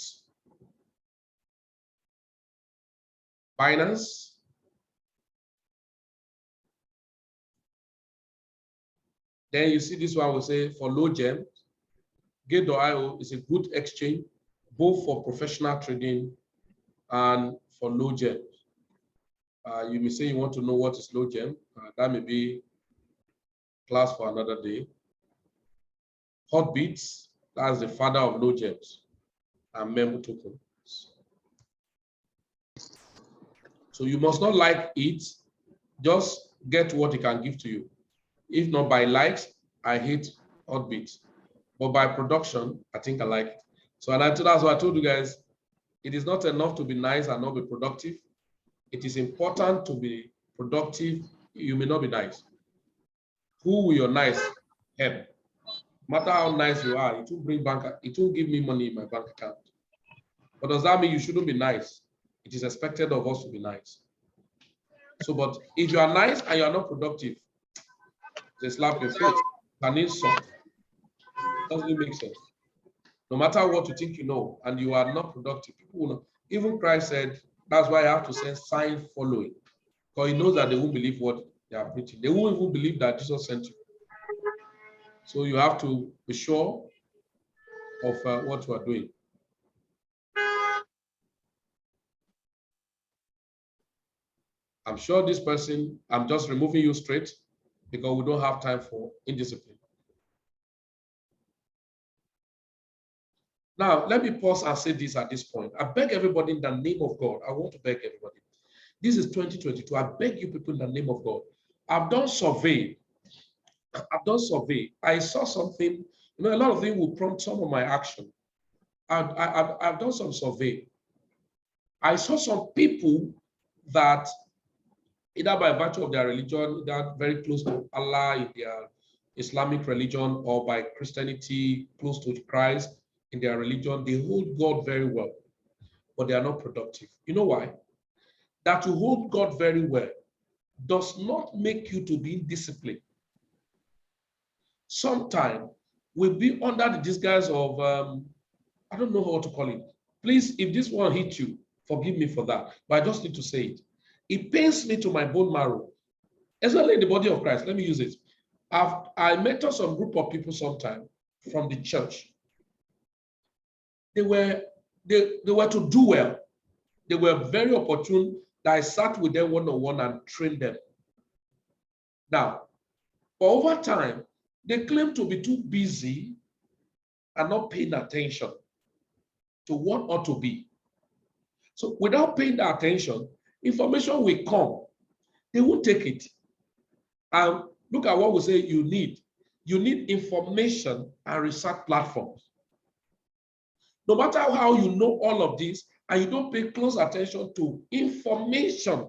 Binance. Then you see this one will say for low gem, Gate.io is a good exchange, both for professional trading and for low gem. You may say you want to know what is low gem. That may be class for another day. Hotbits, that's the father of low gems, and memo tokens. So you must not like it, just get what it can give to you. If not by likes, I hate Hotbits. But by production, I think I like it. So that's what I told you guys. It is not enough to be nice and not be productive. It is important to be productive. You may not be nice. Who will your nice help? No matter how nice you are, it will bring bank. It will give me money in my bank account. But does that mean you shouldn't be nice? It is expected of us to be nice. So, but if you are nice and you are not productive, they slap your face. An insult. Doesn't make sense. No matter what you think you know, and you are not productive, people will know. Even Christ said, that's why I have to send sign following. Because he knows that they won't believe what they are preaching. They won't even believe that Jesus sent you. So you have to be sure of what you are doing. I'm sure this person, I'm just removing you straight because we don't have time for indiscipline. Now, let me pause and say this at this point. I beg everybody in the name of God. I want to beg everybody. This is 2022. I beg you people in the name of God. I've done survey. I saw something, a lot of things will prompt some of my action. I've done some survey. I saw some people that either by virtue of their religion, that very close to Allah in their Islamic religion, or by Christianity, close to Christ in their religion, they hold God very well, but they are not productive. You know why? That you hold God very well does not make you to be disciplined. Sometimes we'll be under the disguise of, I don't know how to call it. Please, if this one hit you, forgive me for that, but I just need to say it. It pains me to my bone marrow, especially in the body of Christ. Let me use it. I mentor some group of people sometime from the church. They were to do well. They were very opportune that I sat with them one-on-one and trained them. Now, over time, they claim to be too busy and not paying attention to what ought to be. So without paying the attention, information will come. They won't take it. And look at what we say you need. You need information and research platforms. No matter how you know all of this and you don't pay close attention to information,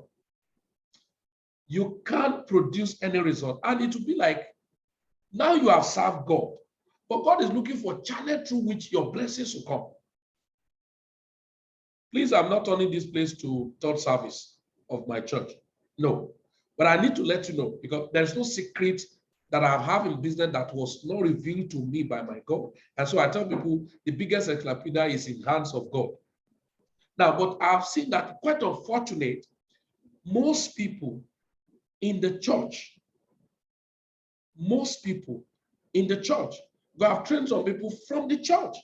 you can't produce any result. And it will be like, now you have served God, but God is looking for a channel through which your blessings will come. Please, I'm not turning this place to third service of my church. No. But I need to let you know, because there's no secret that I have in business that was not revealed to me by my God. And so I tell people the biggest encyclopedia is in the hands of God. Now, but I've seen that, quite unfortunate, most people in the church, God have trained some people from the church,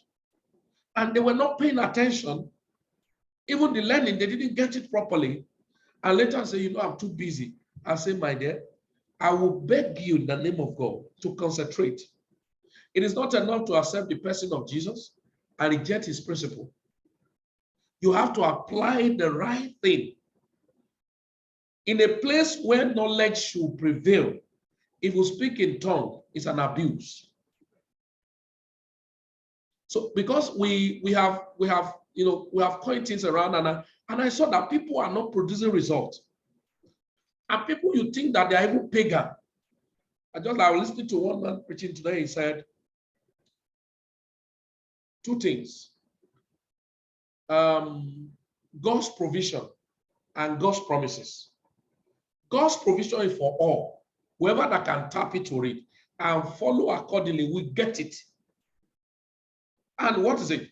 and they were not paying attention. Even the learning, they didn't get it properly. And later say, I'm too busy. I say, my dear, I will beg you in the name of God to concentrate. It is not enough to accept the person of Jesus and reject his principle. You have to apply the right thing. In a place where knowledge should prevail, if you speak in tongue, it's an abuse. So because we have coined things around, and I saw that people are not producing results. And people, you think that they are even pagan. I was listening to one man preaching today. He said, two things. God's provision and God's promises. God's provision is for all. Whoever that can tap it to read and follow accordingly, we get it. And what is it?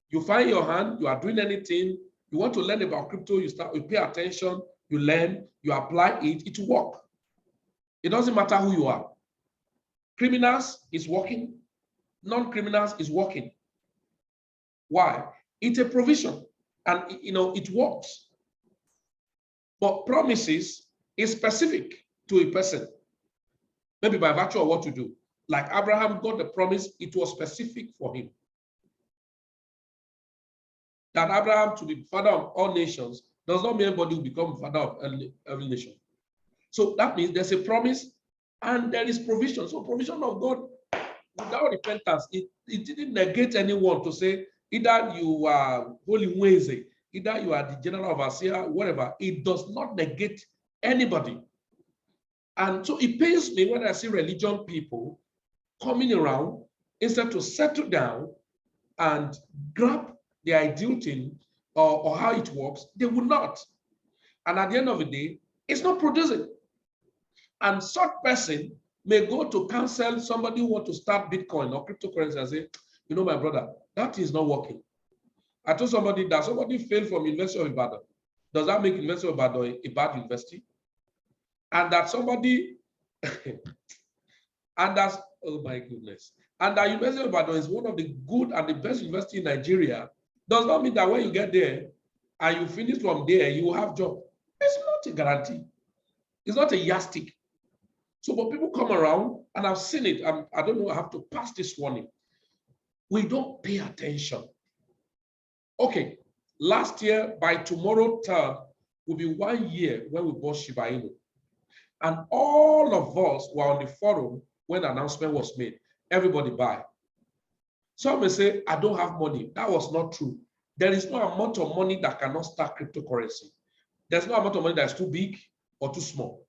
You find your hand, you are doing anything, you want to learn about crypto, you pay attention, you learn, you apply it, it will work. It doesn't matter who you are. Criminals is working, non-criminals is working. Why? It's a provision, and it works. But promises is specific to a person, maybe by virtue of what to do. Like Abraham got the promise, it was specific for him. That Abraham to be father of all nations does not mean anybody will become father of every nation. So that means there's a promise and there is provision. So provision of God without repentance, it didn't negate anyone to say either you are Holy Wednesday, either you are the general overseer, whatever. It does not negate anybody. And so it pains me when I see religion people coming around instead to settle down and grab the ideal thing or how it works, they will not. And at the end of the day, it's not producing. And such person may go to counsel somebody who wants to start Bitcoin or cryptocurrency and say, my brother, that is not working. I told somebody that somebody failed from University of Ibadan. Does that make University of Ibadan a bad university? And that somebody, and that's, oh my goodness. And that University of Ibadan is one of the good and the best university in Nigeria does not mean that when you get there and you finish from there, you will have job. It's not a guarantee. It's not a yardstick. So, but people come around, and I've seen it. I don't know, I have to pass this warning. We don't pay attention. Okay, last year, by tomorrow 3rd, will be 1 year when we bought Shiba Inu. And all of us were on the forum when the announcement was made. Everybody buy. Some may say, I don't have money. That was not true. There is no amount of money that cannot start cryptocurrency. There's no amount of money that's too big or too small.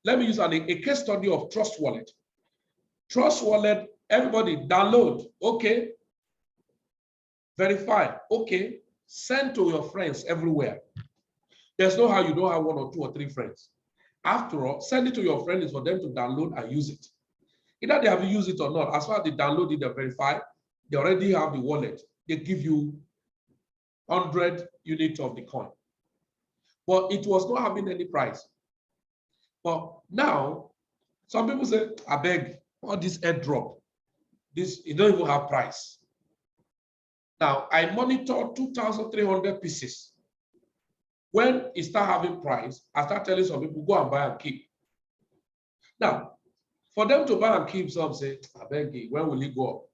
Let me use a case study of Trust Wallet. Trust Wallet, everybody download, okay. Verify, okay. Send to your friends everywhere. There's no how you don't have 1 or 2 or 3 friends. After all, send it to your friends for them to download and use it. Either they have used it or not, as far as they download it, they verify, they already have the wallet. They give you 100 units of the coin. But it was not having any price. But now, some people say, I beg, all this airdrop, it don't even have price. Now, I monitor 2,300 pieces. When it start having price, I start telling some people, go and buy and keep. Now, for them to buy and keep, some say, I beg you, when will it go up?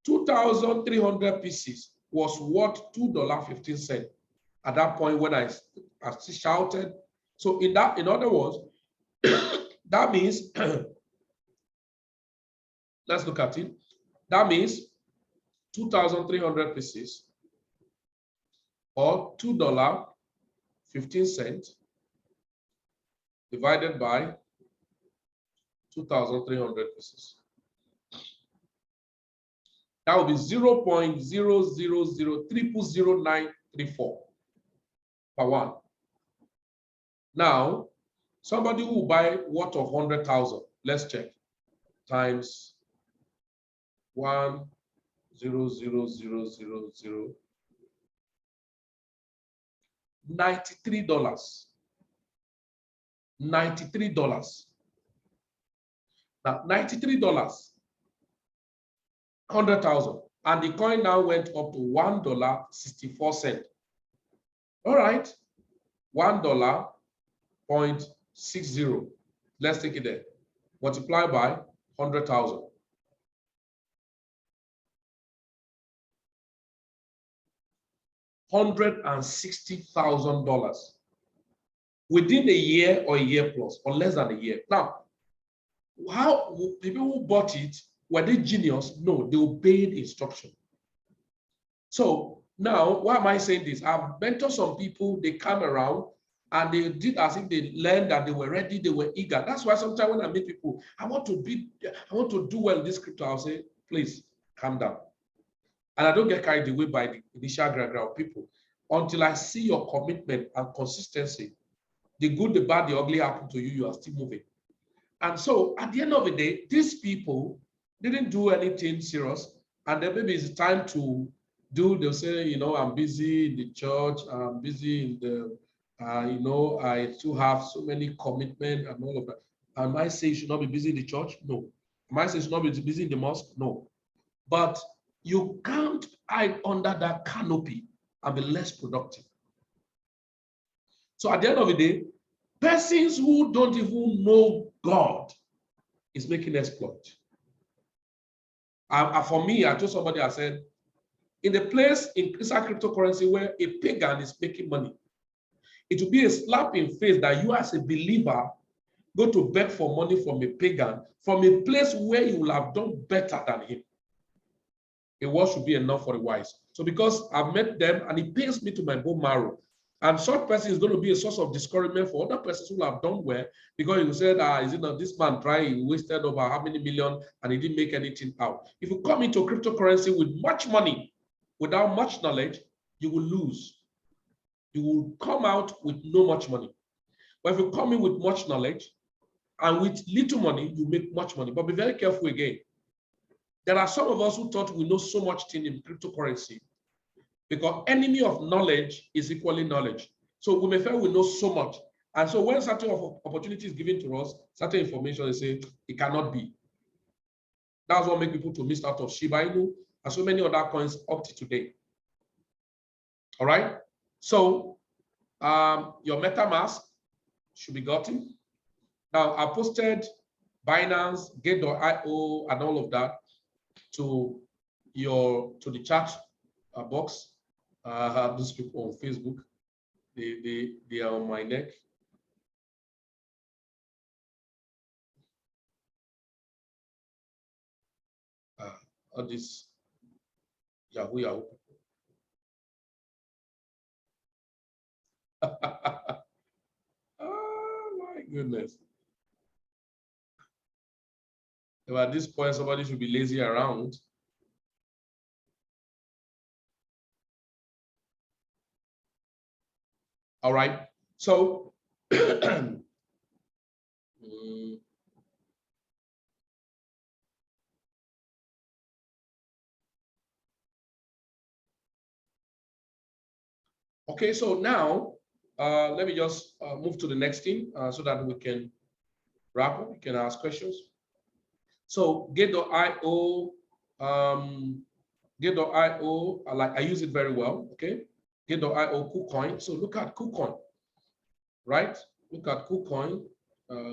2,300 pieces was worth $2.15 at that point when I shouted. So in other words, that means, let's look at it. That means 2,300 pieces or $2.15 divided by 2,300 pieces. That would be 0.000000934 per one. Now, somebody who will buy worth of 100,000, let's check, times 1,000,000, $93. $93. Now, $93, 100,000, and the coin now went up to $1.64. All right, $1.60. Let's take it there. Multiply by 100,000. $160,000 within a year or a year plus, or less than a year. Now, how people who bought it, were they genius? No, they obeyed instruction. So now, why am I saying this? I've mentored some people, they come around and they did as if they learned that they were ready, they were eager. That's why sometimes when I meet people, I want to do well in this crypto, I'll say, please calm down. And I don't get carried away by the initial gra of people until I see your commitment and consistency. The good, the bad, the ugly happen to you, you are still moving. And so at the end of the day, these people didn't do anything serious. And then maybe it's time to do, they'll say, you know, I'm busy in the church, I'm busy in the, you know, I still have so many commitment and all of that. Am I saying you should not be busy in the church? No. Am I saying you should not be busy in the mosque? No. But you can't hide under that canopy and be less productive. So at the end of the day, persons who don't even know God is making exploit. For me, I told somebody, I said, in the place in cryptocurrency where a pagan is making money, it will be a slap in face that you as a believer go to beg for money from a pagan from a place where you will have done better than him. A word should be enough for the wise. So because I've met them and it pains me to my bone marrow, and such person is going to be a source of discouragement for other persons who have done well, because you said, is it not this man trying, he wasted over how many million and he didn't make anything out. If you come into cryptocurrency with much money, without much knowledge, you will lose. You will come out with no much money. But if you come in with much knowledge and with little money, you make much money. But be very careful again. There are some of us who thought we know so much thing in cryptocurrency, because enemy of knowledge is equally knowledge. So we may feel we know so much. And so when certain opportunities given to us, certain information, they say it cannot be. That's what makes people to miss out of Shiba Inu and so many other coins up to today. All right. So your MetaMask should be gotten. Now I posted Binance, Gate.io, and all of that to the chat box. I have those people on Facebook. They are on my neck. All this Yahoo Yahoo people. Oh my goodness. If at this point somebody should be lazy around. All right. So okay, so now let me just move to the next thing so that we can wrap up. You can ask questions. So Gate.io, Gate.io, I use it very well. Okay, Gate.io, KuCoin. So look at KuCoin, right? Look at KuCoin,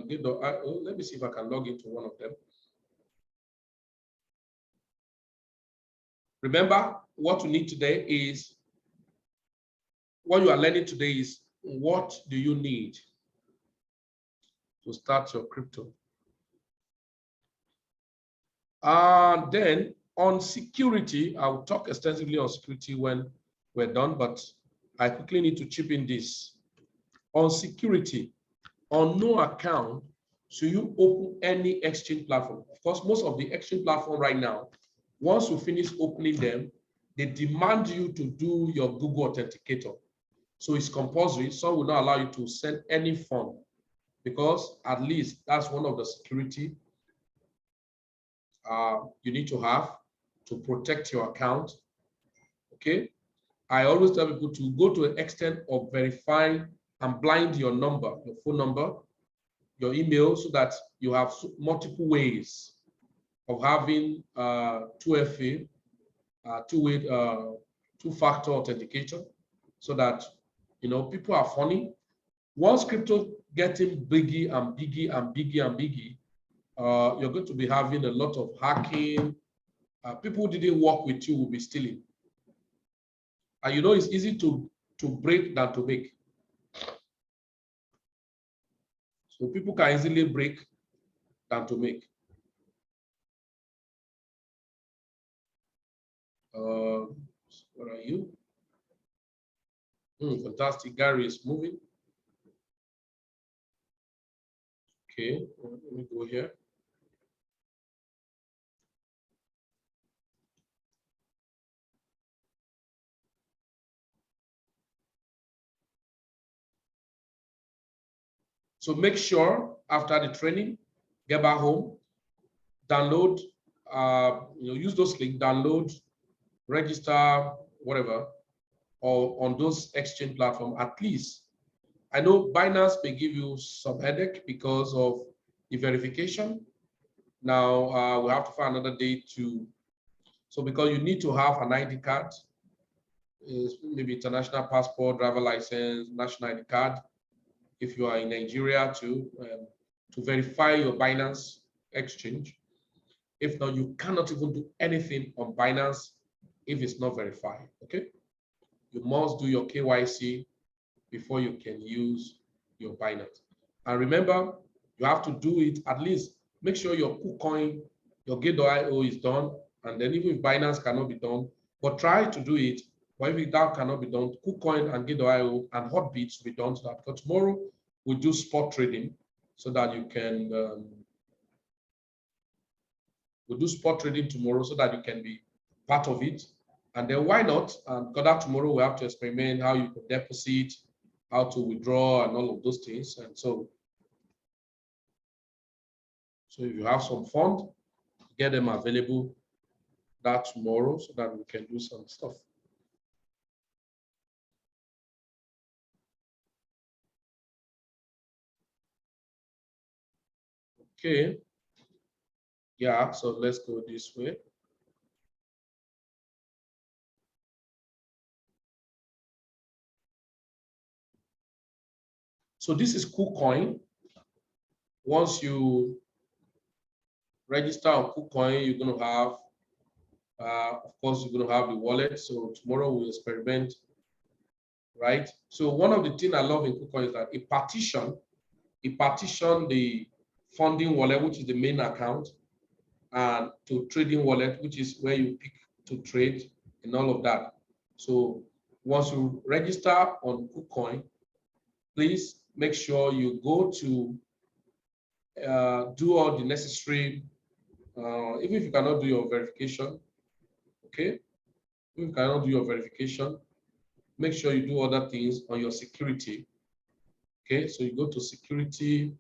Gate.io. Let me see if I can log into one of them. Remember, what we need today is, what you are learning today is, what do you need to start your crypto? Then on security, I will talk extensively on security when we're done, but I quickly need to chip in this. On security, on no account should you open any exchange platform. Of course, most of the exchange platform right now, once you finish opening them, they demand you to do your Google Authenticator. So it's compulsory. Some will not allow you to send any fund, because at least that's one of the security you need to have to protect your account. Okay. I always tell people to go to an extent of verifying and blind your number, your phone number, your email, so that you have multiple ways of having 2FA, two-factor authentication, so that people are funny. Once crypto getting biggie and biggie and biggie and biggie, you're going to be having a lot of hacking. People who didn't work with you will be stealing. And it's easy to break than to make. So people can easily break than to make. Where are you? Fantastic. Gary is moving. Okay, let me go here. So make sure after the training, get back home, download, use those links, download, register, whatever, or on those exchange platforms. At least, I know Binance may give you some headache because of the verification. Now we have to find another day to, so because you need to have an ID card, maybe international passport, driver license, national ID card, if you are in Nigeria to verify your Binance exchange. If not, you cannot even do anything on Binance if it's not verified, okay? You must do your KYC before you can use your Binance. And remember, you have to do it at least, make sure your KuCoin, your Gate.io is done, and then even if Binance cannot be done, but try to do it. But if that cannot be done, KuCoin and Gate.io and Hotbit will be done so that, because tomorrow we do spot trading so that you can, we'll do spot trading tomorrow so that you can be part of it. And then why not? Because that tomorrow we have to experiment how you can deposit, how to withdraw, and all of those things. And so if you have some fund, get them available that tomorrow so that we can do some stuff. Okay. Yeah, so let's go this way. So this is KuCoin. Once you register on KuCoin, you're going to have, of course, you're going to have the wallet. So tomorrow we'll experiment, right? So one of the things I love in KuCoin is that it partition the funding wallet, which is the main account, and to trading wallet, which is where you pick to trade and all of that. So once you register on KuCoin, please make sure you go to do all the necessary, even if you cannot do your verification, okay? If you cannot do your verification, make sure you do other things on your security, okay? So you go to security,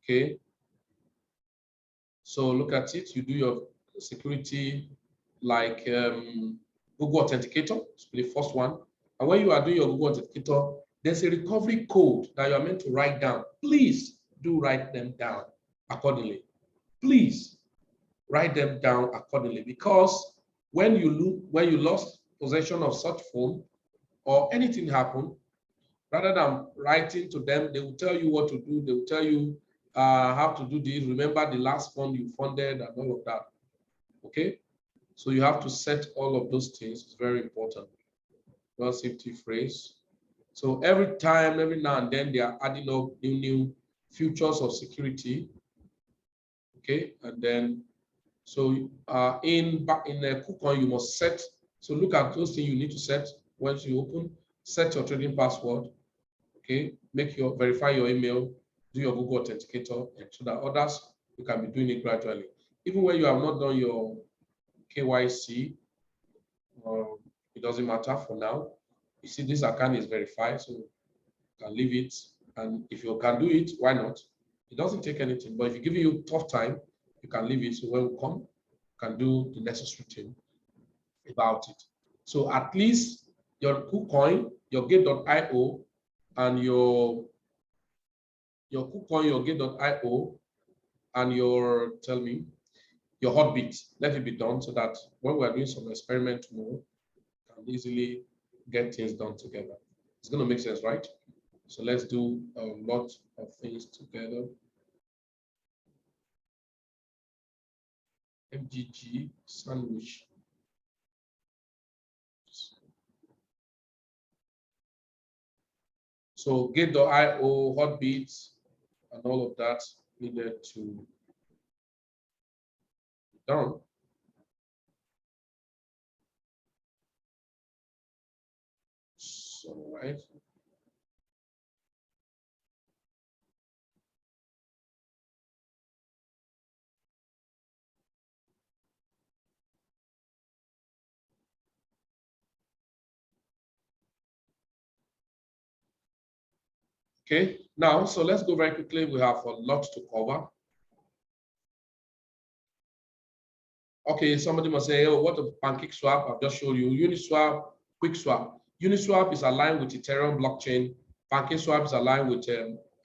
okay? So look at it, you do your security like Google Authenticator, it's the first one. And when you are doing your Google Authenticator, there's a recovery code that you are meant to write down. Please do write them down accordingly. Please write them down accordingly, because when you lost possession of such phone or anything happened, rather than writing to them, they will tell you what to do. They will tell you how to do this. Remember the last fund you funded and all of that. Okay, so you have to set all of those things. It's very important. Well, safety phrase. So every time, every now and then, they are adding up new features of security. Okay, and then so in KuCoin, you must set. So look at those things you need to set once you open. Set your trading password. Okay, verify your email, do your Google Authenticator, and so that others, you can be doing it gradually. Even when you have not done your KYC, it doesn't matter for now. You see, this account is verified, so you can leave it. And if you can do it, why not? It doesn't take anything. But if it's giving you a tough time, you can leave it. So when we come, you can do the necessary thing about it. So at least your KuCoin, your Gate.io, and your KuCoin, your Gate.io, and your your Hotbit, let it be done so that when we are doing some experiment tomorrow, we can easily get things done together. It's going to make sense, right? So let's do a lot of things together. MGG sandwich. So Gate.io, Hotbit, and all of that needed to be done. So, right. Okay, now, so let's go very quickly. We have a lot to cover. Okay, somebody must say, oh, what a Pancake Swap? I've just showed you. Uni Swap, Quick Swap. Uni Swap is aligned with Ethereum blockchain. Pancake Swap is aligned with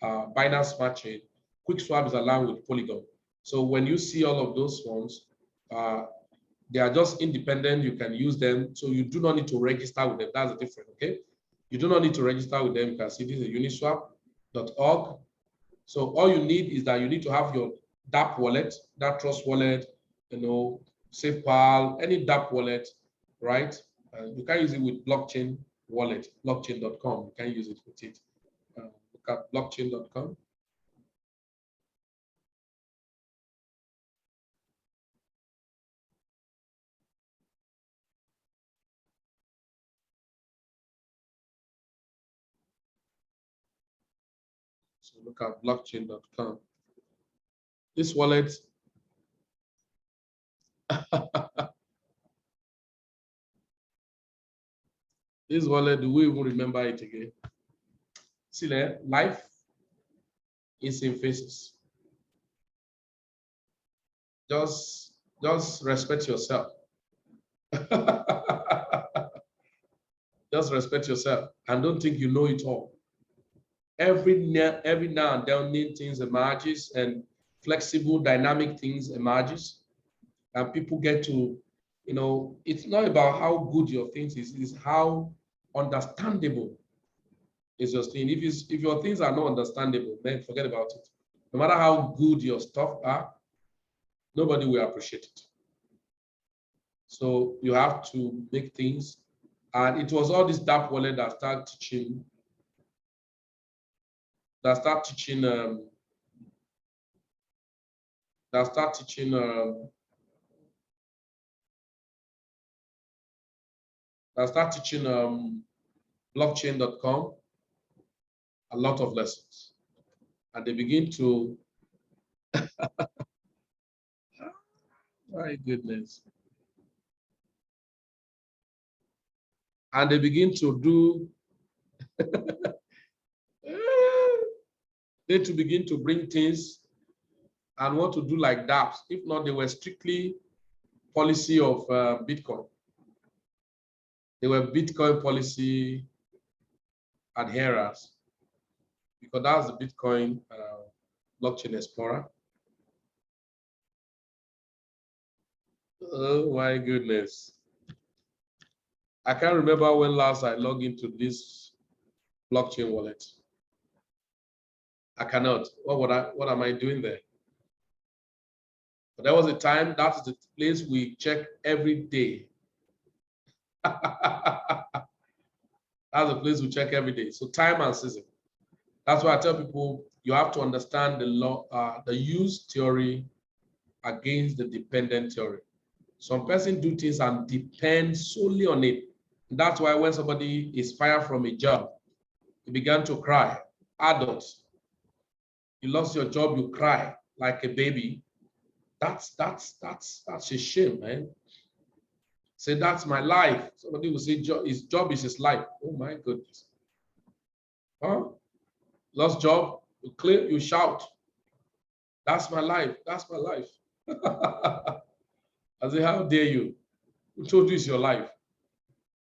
Binance Smart Chain. Quick Swap is aligned with Polygon. So when you see all of those ones, they are just independent. You can use them. So you do not need to register with them. That's the difference, okay? You do not need to register with them. You can see this is uniswap.org. So all you need is that you need to have your DApp wallet, that Trust wallet, SafePal, any DApp wallet, right? You can use it with blockchain wallet, blockchain.com. You can use it with it. Look at blockchain.com. So look at blockchain.com. This wallet, this wallet, do we even remember it again? See there, life is in phases. Just respect yourself. Just respect yourself and don't think you know it all. Every now and then new things emerges and flexible dynamic things emerges and people get to, it's not about how good your things is, it's how understandable is your thing. If your things are not understandable, then forget about it. No matter how good your stuff are, nobody will appreciate it. So you have to make things, and it was all this DApp wallet that started teaching blockchain.com a lot of lessons, and they begin to my goodness, and they begin to do they to begin to bring things and want to do like that. If not, they were strictly policy of Bitcoin. They were Bitcoin policy adherers because that's the Bitcoin blockchain explorer. Oh my goodness. I can't remember when last I logged into this blockchain wallet. I cannot. What am I doing there? But there was a time, that's the place we check every day. That's the place we check every day. So time and season. That's why I tell people you have to understand the law, the use theory against the dependent theory. Some person do things and depend solely on it. That's why when somebody is fired from a job, he began to cry. Adults, you lost your job, you cry like a baby. That's a shame, man. Say that's my life. Somebody will say his job is his life. Oh my goodness. Huh? Lost job, you clear, you shout. That's my life. That's my life. I say, how dare you? Who told you it's your life?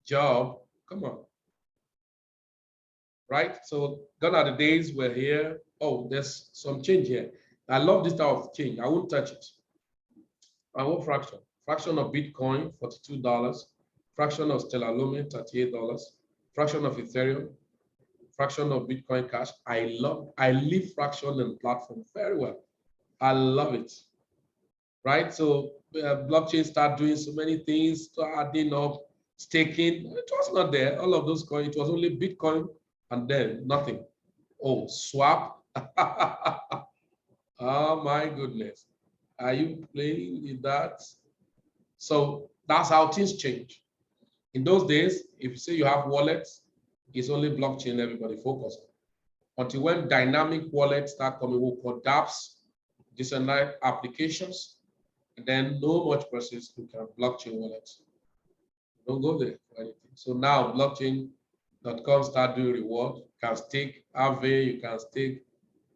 Job, come on. Right? So gone are the days we're here. Oh, there's some change here. I love this type of change. I won't touch it. I want fraction. Fraction of Bitcoin, $42. Fraction of Stellar Lumen, $38. Fraction of Ethereum, fraction of Bitcoin Cash. I live fraction and platform very well. I love it. Right? So blockchain start doing so many things, adding up, staking. It was not there. All of those coins, it was only Bitcoin and then nothing. Oh, swap. Oh my goodness. Are you playing with that? So that's how things change. In those days, if you say you have wallets, it's only blockchain everybody focus on. Until when dynamic wallets start coming, we'll call dApps, decentralized applications, and then no much persons who can blockchain wallets. Don't go there for anything. So now blockchain .com start doing reward. You can stake Aave, you can stake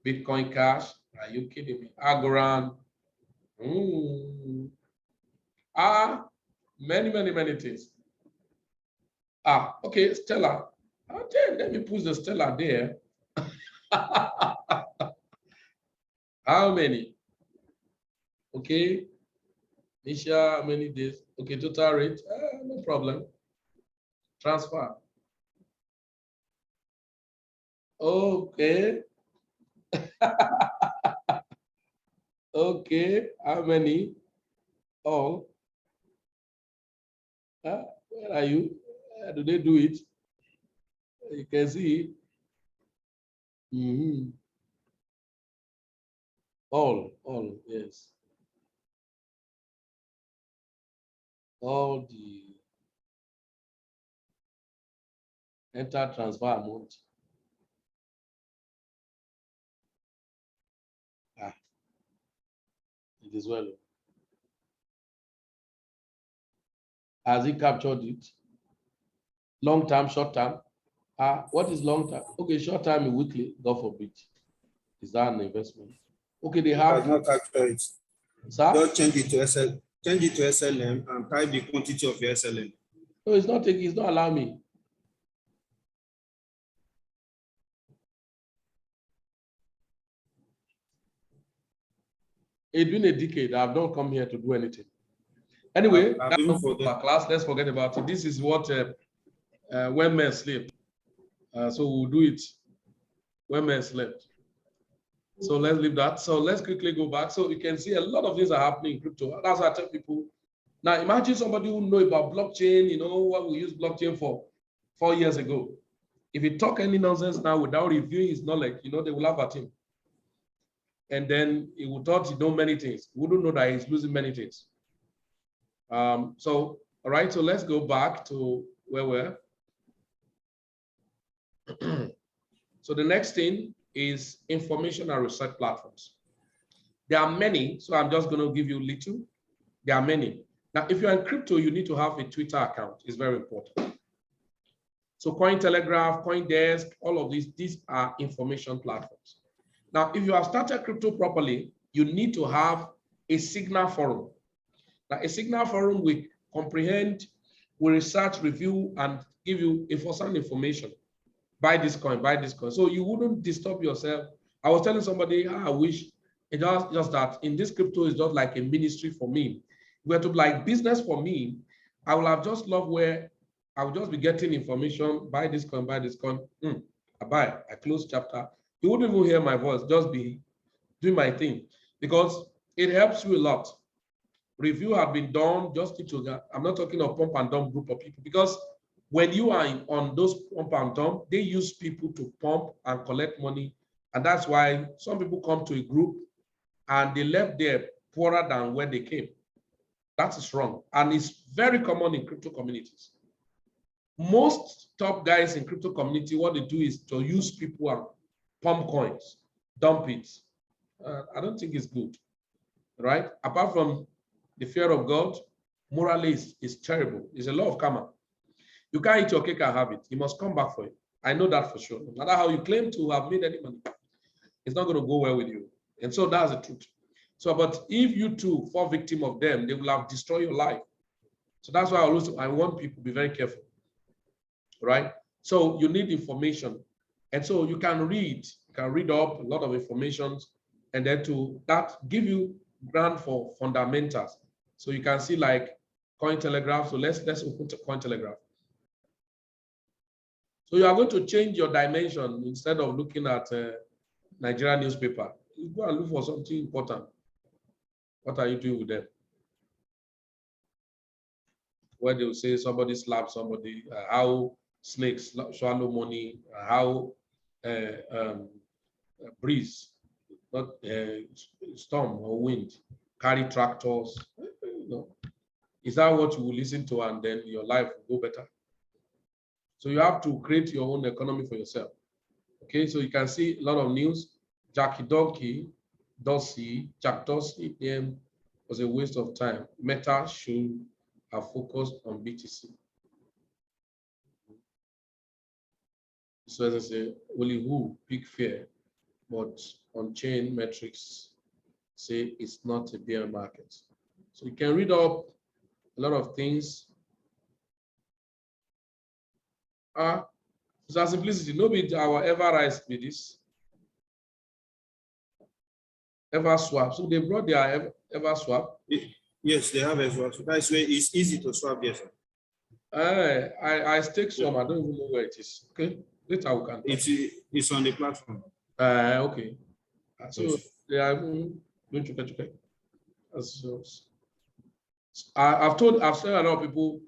Bitcoin Cash. Are you kidding me? Algorand. Many things. Okay, Stella. Okay, let me put the Stella there. How many? Okay. Nisha, how many days? Okay, total rate. No problem. Transfer. Okay. Okay. How many? All. Where are you? Do they do it? You can see. All, yes. All the enter transfer amount. It is well. Has he captured it? Long term, short term? What is long term? Okay, short term weekly, God forbid. Is that an investment? Okay, they have. Not capture it. Sir? Just change it to SL, change it to SLM and type the quantity of your SLM. No, it's not allowing me. It's been a decade. I've not come here to do anything. Anyway, that's not for class. Let's forget about it. This is what when men sleep. So we'll do it when men slept. So let's leave that. So let's quickly go back. So you can see a lot of things are happening in crypto. That's why I tell people. Now imagine somebody who know about blockchain, you know what we used blockchain for 4 years ago. If he talk any nonsense now without reviewing his knowledge, you know, they will laugh at him. And then he would thought he know many things. He wouldn't know that he's losing many things. All right, so let's go back to where we're. So the next thing is information and research platforms. There are many, so I'm just going to give you little. There are many. Now, if you're in crypto, you need to have a Twitter account. It's very important. So Cointelegraph, CoinDesk, all of these are information platforms. Now, if you have started crypto properly, you need to have a Signal forum. Now, a Signal forum will comprehend, will research, review, and give you important information. Buy this coin, buy this coin. So you wouldn't disturb yourself. I was telling somebody, I wish it just that in this crypto is just like a ministry for me. If it were to be like business for me, I would have just loved where I would just be getting information, buy this coin, buy this coin. I buy, I close chapter. You wouldn't even hear my voice, just be doing my thing because it helps you a lot. Review have been done, just need to, I'm not talking of pump and dump group of people because when you are on those pump and dump, they use people to pump and collect money. And that's why some people come to a group and they left there poorer than when they came. That is wrong. And it's very common in crypto communities. Most top guys in crypto community, what they do is to use people and pump coins, dump it. I don't think it's good, right? Apart from the fear of God, morally is terrible. It's a law of karma. You can't eat your cake and have it. It must come back for you. I know that for sure. No matter how you claim to have made any money, it's not going to go well with you. And so that's the truth. So, but if you too fall victim of them, they will have destroyed your life. So that's why I want people to be very careful, right? So you need information. And so you can read up a lot of information and then that give you ground for fundamentals. So you can see like Cointelegraph. So let's open to Cointelegraph. So you are going to change your dimension instead of looking at Nigerian newspaper. You go and look for something important. What are you doing with them? Where they will say somebody slapped somebody, how snakes swallow money, how breeze, not storm or wind, carry tractors. You know, is that what you will listen to and then your life will go better? So you have to create your own economy for yourself. Okay, so you can see a lot of news. Jack Dorsey was a waste of time. Meta should have focused on BTC. So as I say, only who pick fair, but on-chain metrics say it's not a bear market. So you can read up a lot of things. So simplicity, no be our ever rise with this. Ever swap. So they brought their ever swap. Yes, they have as well. So that's where it's easy to swap. Yes, sir. I stake some. I don't even know where it is. Okay, later we can talk. It's on the platform. Okay. So Yes. they are going to get. I've said a lot of people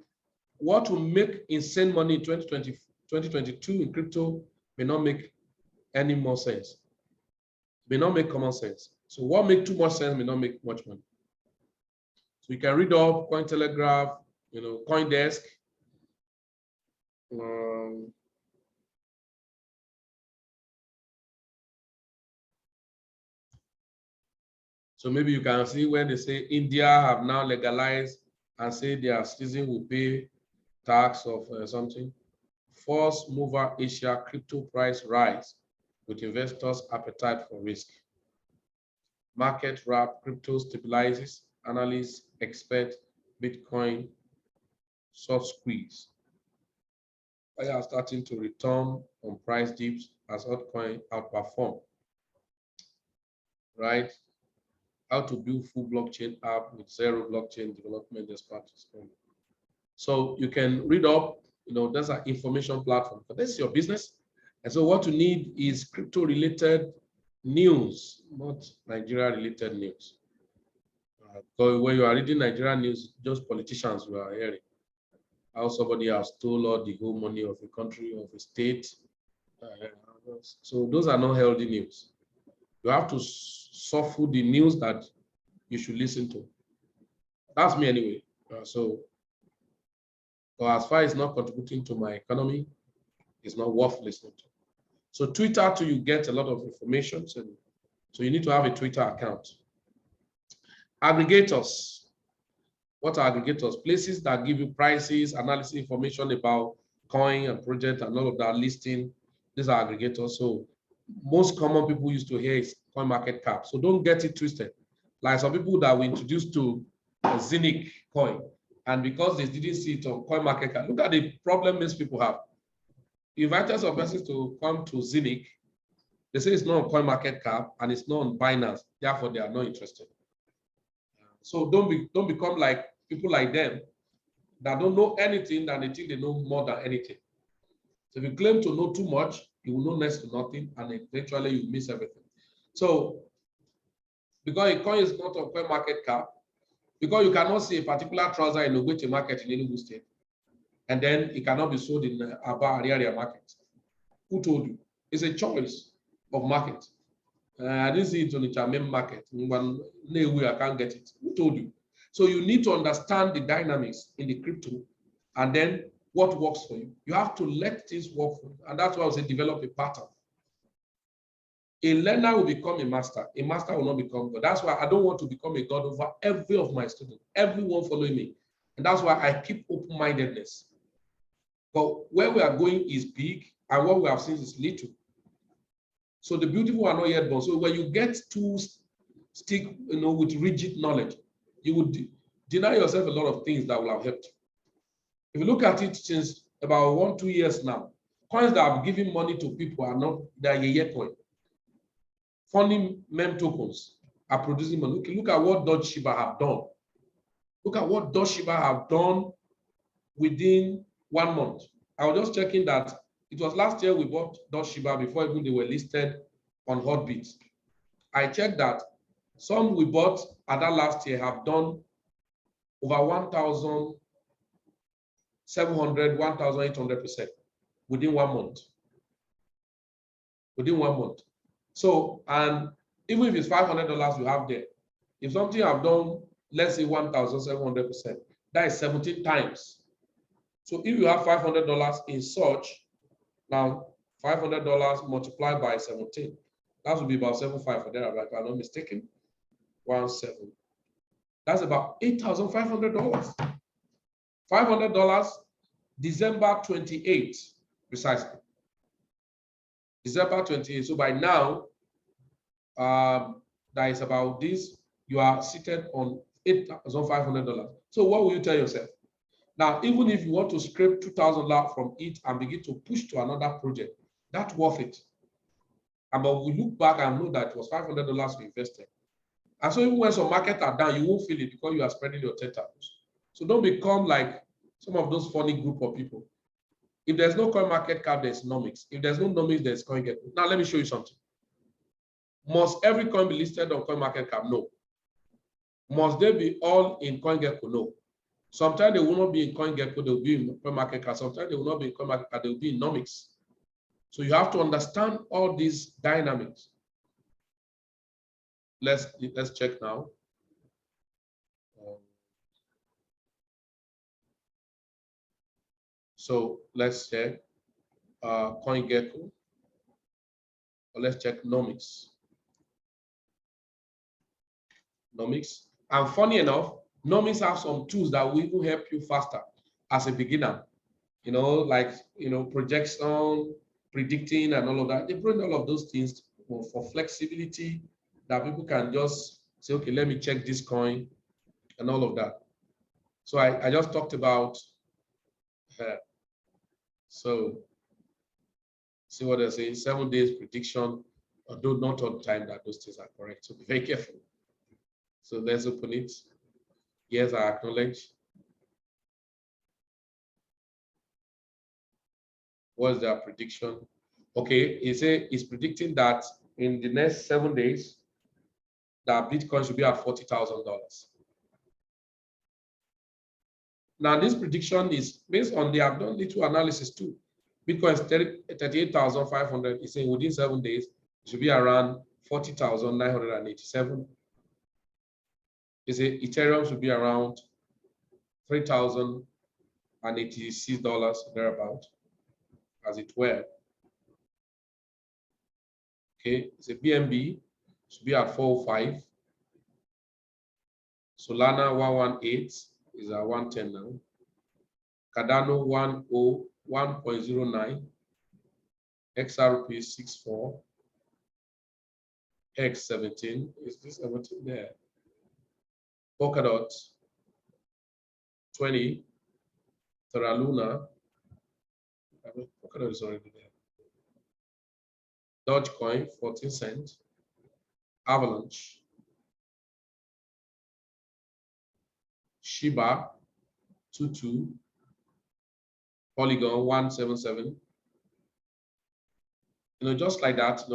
what to make insane money in 2022 in crypto may not make any more sense. May not make common sense. So what make too much sense may not make much money. So you can read up Cointelegraph, CoinDesk. So maybe you can see when they say India have now legalized and say their citizens will pay tax of something. First mover Asia crypto price rise with investors' appetite for risk. Market wrap, crypto stabilizes. Analysts expect Bitcoin soft squeeze. They are starting to return on price dips as altcoin outperform. Right? How to build full blockchain app with zero blockchain development expertise. So you can read up, there's an information platform, but this is your business. And so what you need is crypto related news, not Nigeria related news. So when you are reading Nigerian news, just politicians you are hearing. How somebody has stole all the whole money of a country, of a state. So those are not healthy news. You have to suffer the news that you should listen to. That's me anyway. So as far as not contributing to my economy, it's not worth listening to. So Twitter too, you get a lot of information. So you need to have a Twitter account. Aggregators. What are aggregators? Places that give you prices, analysis information about coin and project and all of that listing. These are aggregators. So most common people used to hear is coin market cap. So don't get it twisted. Like some people that were introduced to Zinc coin, and because they didn't see it on coin market cap, look at the problem most people have. You invited some persons to come to Zinc. They say it's not on coin market cap and it's not on Binance. Therefore, they are not interested. So don't become like people like them that don't know anything and they think they know more than anything. So if you claim to know too much, you will know next to nothing and eventually you miss everything. So because a coin is not on coin market cap, because you cannot see a particular trouser in Ogbete market in Enugu State, and then it cannot be sold in Aba area market. Who told you? It's a choice of market. I didn't see it on the Chamem market. I can't get it. Who told you? So you need to understand the dynamics in the crypto and then what works for you. You have to let things work for you. And that's why I say develop a pattern. A learner will become a master. A master will not become God. That's why I don't want to become a God over every of my students, everyone following me. And that's why I keep open-mindedness. But where we are going is big and what we have seen is little. So the beautiful are not yet born. So when you get to stick, with rigid knowledge, you would deny yourself a lot of things that will have helped you. If you look at it since about 1-2 years now, coins that are giving money to people are not, they are yeye coin. Funny meme tokens are producing money. Look at what Dodge Shiba have done. Look at what Dodge Shiba have done within 1 month. I was just checking that it was last year we bought Dodge Shiba before even they were listed on Hotbit. I checked that some we bought at that last year have done over 1,700, 1,800% within 1 month. Within 1 month. So, and even if it's $500 you have there, if something have done, let's say 1,700%, that is 17 times. So if you have $500 in such, now $500 multiplied by 17, that would be about 7.5 for there, if I'm not mistaken. 17. That's about $8,500. $500, December 28th, precisely. December 28th. So by now, that is about this. You are seated on $8,500. So what will you tell yourself? Now, even if you want to scrape $2,000 from it and begin to push to another project, that's worth it. And but we look back and know that it was $500 we invested. And so even when some markets are down, you won't feel it because you are spreading your tentacles. So don't become like some of those funny group of people. If there's no coin market cap, there's nomics. If there's no nomics, there's CoinGecko. Now let me show you something. Must every coin be listed on coin market cap? No. Must they be all in CoinGecko? No. Sometimes they will not be in CoinGecko, they will be in coin market cap. Sometimes they will not be in coin market cap, they will be in nomics. So you have to understand all these dynamics. Let's check now. So let's check CoinGecko. Or let's check nomics. Nomics. And funny enough, nomics have some tools that will even help you faster as a beginner. You know, like projection, predicting, and all of that. They bring all of those things for flexibility that people can just say, okay, let me check this coin and all of that. So I just talked about so see what I say, 7 days prediction, although not all the time that those things are correct. So be very careful. So let's open it. Yes, I acknowledge. What's their prediction? Okay, it's predicting that in the next 7 days, that Bitcoin should be at $40,000. Now, this prediction is based on they have done little analysis too. Bitcoin is 38,500. It's saying within 7 days, it should be around 40,987. It's a Ethereum should be around $3,086 thereabout, as it were. Okay, it's a BNB should be at 405. Solana 118 is at 110 now. Cardano 101.09. XRP 64. X17. Is this 17 there? Polkadot 20. Terra Luna. Polkadot is already there. Dogecoin 14 cents. Avalanche. Shiba 22. Polygon 177. Just like that.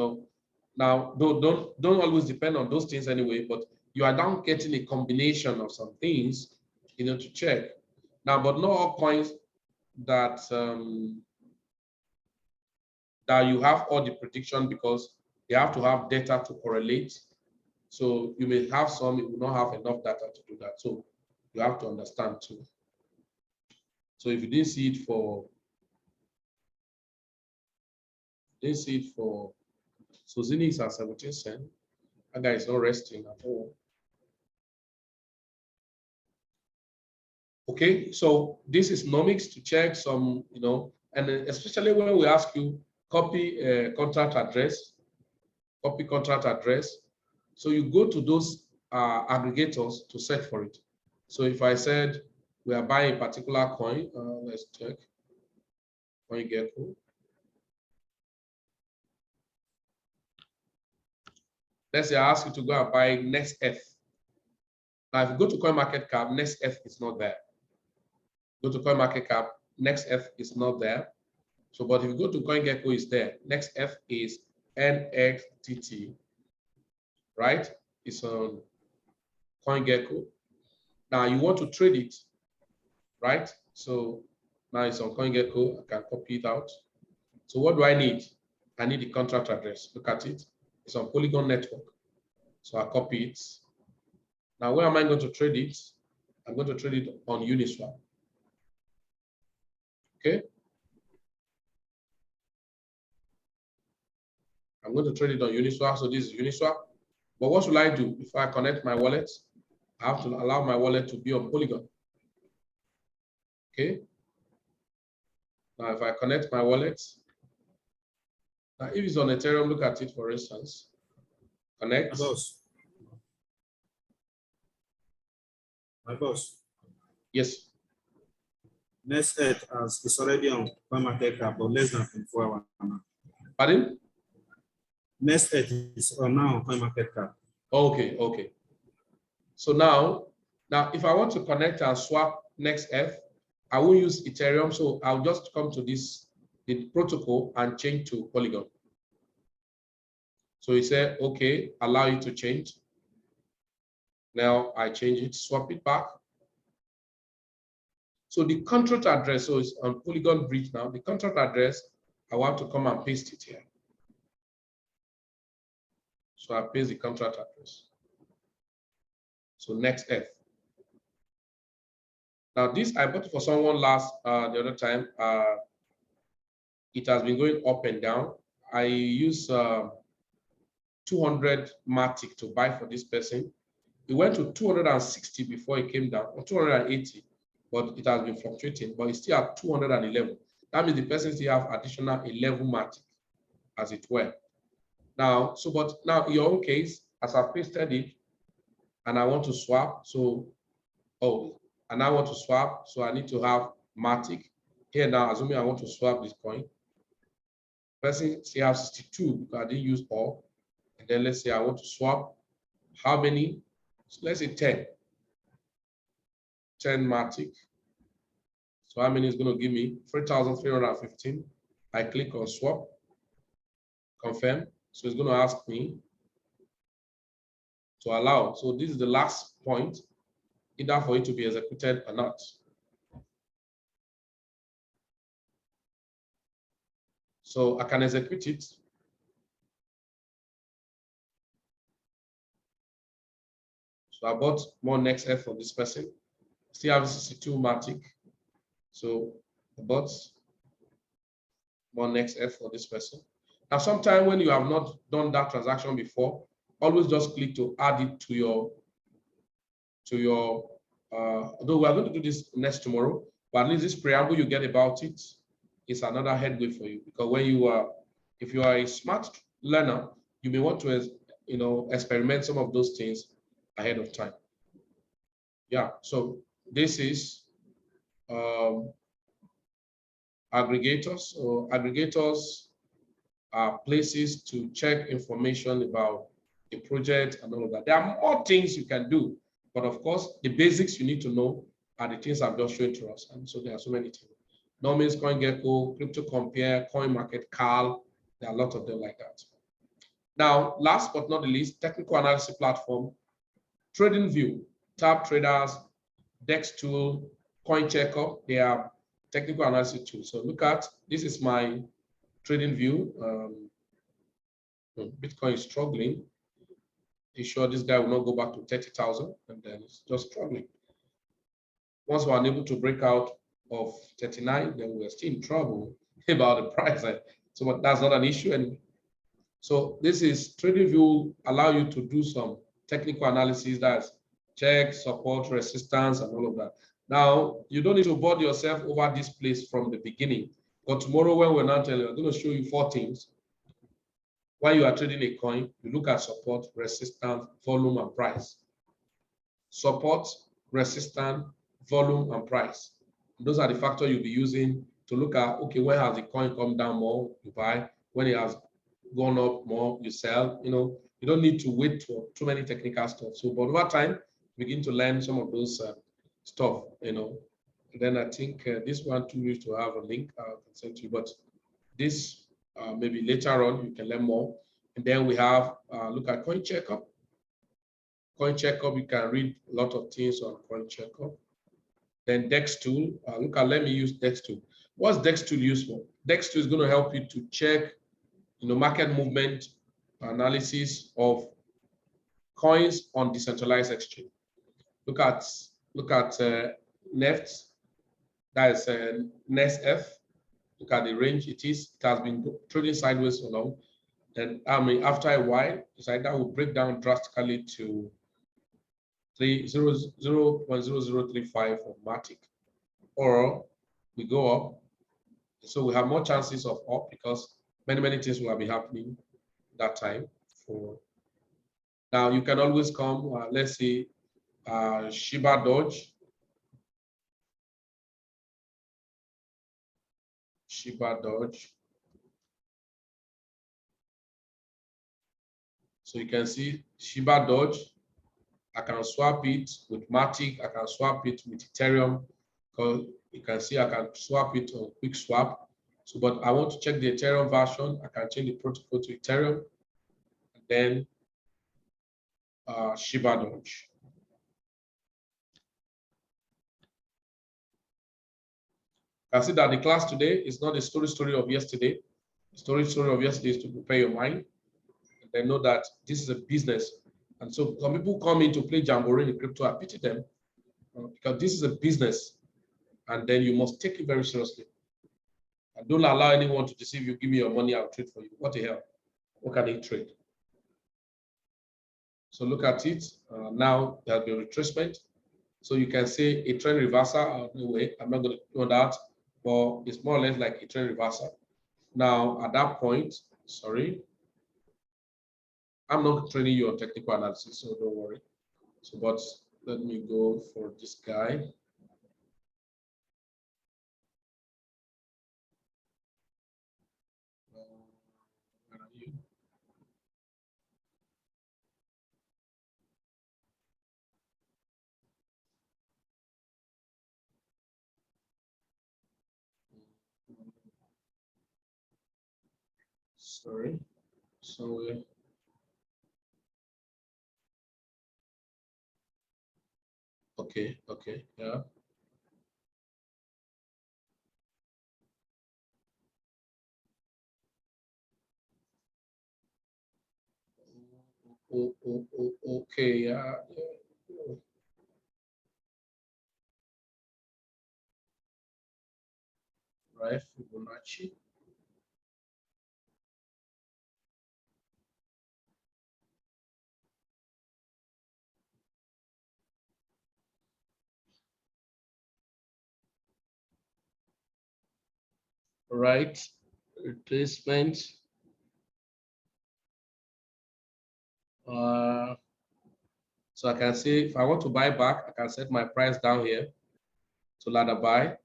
Now don't always depend on those things anyway, but you are now getting a combination of some things, to check. Now, but not all coins that that you have all the prediction, because they have to have data to correlate. So you may have some, you will not have enough data to do that. So you have to understand too. So if you didn't see it for so Zenix at 17 cents, that guy is not resting at all. Okay, so this is nomics to check some, and especially when we ask you copy contract address, So you go to those aggregators to search for it. So if I said we are buying a particular coin, let's check CoinGecko. Let's say I ask you to go and buy NextF. Now, if you go to CoinMarketCap, NextF is not there. Go to CoinMarketCap, NextF is not there. So, but if you go to CoinGecko, it's there. NextF is NXTT, right? It's on CoinGecko. Now you want to trade it, right? So now it's on CoinGecko. I can copy it out. So what do I need? I need the contract address. Look at it. It's on Polygon Network. So I copy it. Now where am I going to trade it? I'm going to trade it on Uni Swap. Okay. I'm going to trade it on Uni Swap. So this is Uni Swap. But what should I do? If I connect my wallet, I have to allow my wallet to be on Polygon. Okay. Now if I connect my wallet, Now, if it's on Ethereum, look at it, for instance. Connect. My boss. Yes. Next Earth is already on Pancake but less than 24 hours now. Pardon? Next Earth is now on Pancake. Okay, okay. So now if I want to connect and swap next F, I will use Ethereum. So I'll just come to the protocol and change to Polygon. So he said, okay, allow you to change. Now I change it, swap it back. So the contract address, so it's on Polygon bridge now. The contract address, I want to come and paste it here. So I paste the contract address. So next F. Now this I bought for someone last the other time. It has been going up and down. I use 200 Matic to buy for this person. It went to 260 before it came down, or 280, but it has been fluctuating, but it's still at 211. That means the person still have additional 11 Matic, as it were. Now, but now in your own case, as I've pasted it, and I want to swap, and I want to swap, so I need to have Matic. Here now, assuming I want to swap this coin, person still have 62 because I didn't use all. And then let's say I want to swap how many? So let's say 10. 10 Matic. So how many is going to give me? 3,315. I click on swap, confirm. So it's going to ask me to allow. So this is the last point, either for it to be executed or not. So I can execute it. So I bought more next F for this person. Still have 62 Matic. So I bought more next F for this person. Now, sometime when you have not done that transaction before, always just click to add it to your although we are going to do this next tomorrow, but at least this preamble you get about it is another headway for you, because when you are, if you are a smart learner, you may want to experiment some of those things ahead of time. Yeah, so this is aggregators. So aggregators are places to check information about a project and all of that. There are more things you can do, but of course, the basics you need to know are the things I've just shown to us. And so there are so many things. Normies, CoinGecko, Crypto Compare, CoinMarket, Carl, there are a lot of them like that. Now, last but not the least, technical analysis platform, TradingView, Tab Traders, Dex Tool, CoinChecker, they are technical analysis tools. So look at, this is my TradingView. Bitcoin is struggling. You sure this guy will not go back to 30,000, and then it's just struggling. Once we're unable to break out of 39, then we're still in trouble about the price. So that's not an issue anymore. So this is TradingView, allow you to do some technical analysis, that's check, support, resistance, and all of that. Now, you don't need to board yourself over this place from the beginning. But tomorrow when we're not telling you, I'm going to show you 4 things. While you are trading a coin, you look at support, resistance, volume, and price. Support, resistance, volume, and price. Those are the factors you'll be using to look at, okay, when has the coin come down more, you buy. When it has gone up more, you sell. You don't need to wait for too many technical stuff. So, but over time, begin to learn some of those stuff, And then I think this one too needs to have a link I can send to you, but this maybe later on you can learn more. And then we have look at CoinChecker. CoinChecker, you can read a lot of things on CoinChecker. Then Dex Tool. Let me use Dex Tool. What's Dex Tool used for? Dex Tool is going to help you to check, market movement analysis of coins on decentralized exchange. Look at NEFT. That is NESF. Look at the range it is. It has been trading sideways for long. And after a while, it's like that will break down drastically to 0.0035 for Matic. Or we go up. So we have more chances of up because Many things will be happening that time. For now, you can always come. Let's say Shiba Dodge. Shiba Dodge. So you can see Shiba Dodge. I can swap it with Matic. I can swap it with Ethereum. Because you can see I can swap it on Quick Swap. So, but I want to check the Ethereum version. I can change the protocol to Ethereum. And then Shiba Dodge. I see that the class today is not the story of yesterday. The story of yesterday is to prepare your mind. And they know that this is a business. And so some people come in to play Jamboree in crypto. I pity them because this is a business. And then you must take it very seriously. And don't allow anyone to deceive you. Give me your money, I'll trade for you. What the hell? What can they trade? So look at it. Now there'll be a retracement. So you can say a trend reversal. Anyway, I'm not going to do that, but it's more or less like a trend reversal. Now, at that point, sorry, I'm not training you on technical analysis, so don't worry. So, but let me go for this guy. Where are you? Sorry. So, okay, yeah. Okay, yeah. Right, Fibonacci. Right, retracement. So I can say if I want to buy back, I can set my price down here to ladder buy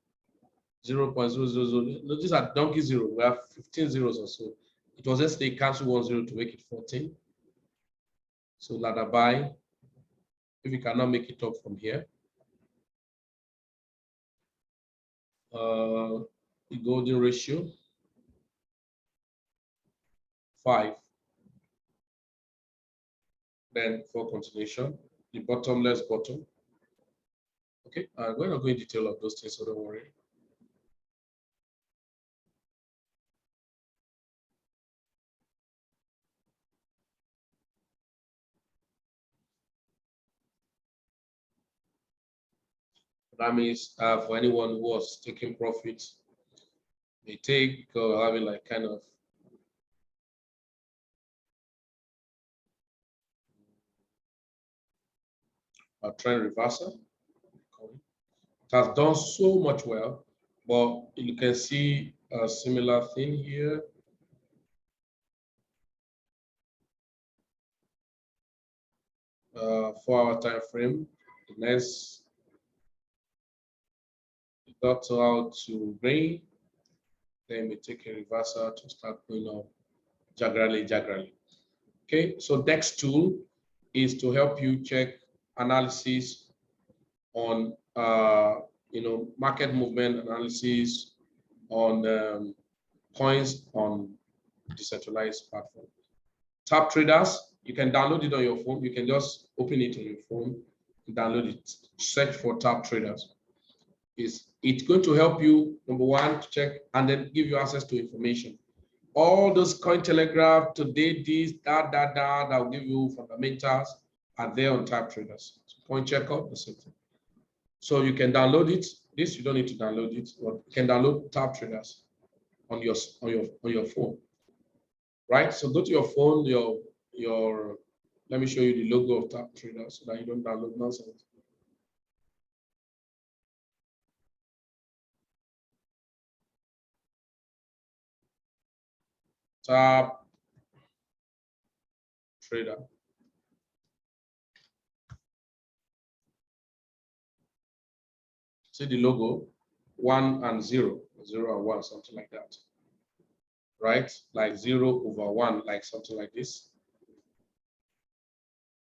0.000. No, these are donkey zero. We have 15 zeros or so. It was yesterday cancel 1 0 to make it 14. So ladder buy. If you cannot make it up from here, the golden ratio 5. Then for continuation, the bottomless bottom. Okay, we're not going into detail of those things, so don't worry. That means for anyone who was taking profits, they take because having like kind of a trend reversal. It has done so much well, but you can see a similar thing here. For our time frame, the next it got out to green, then we take a reversal to start going up gradually. Okay, so DEX tool is to help you check analysis on market movement analysis on coins on decentralized platform. Tap traders, you can download it on your phone. You can just open it on your phone, download it, search for tap traders. It's going to help you, number one, to check and then give you access to information. All those Cointelegraph, today, this, that will give you fundamentals are there on tap traders. So point checkup, the same thing. So you can download it. This you don't need to download it, but you can download tap traders on your phone. Right? So go to your phone, your let me show you the logo of tap traders so that you don't download nonsense. tab trader. See the logo, 1 and 0, 0 and 1, something like that. Right? Like 0 over 1, like something like this.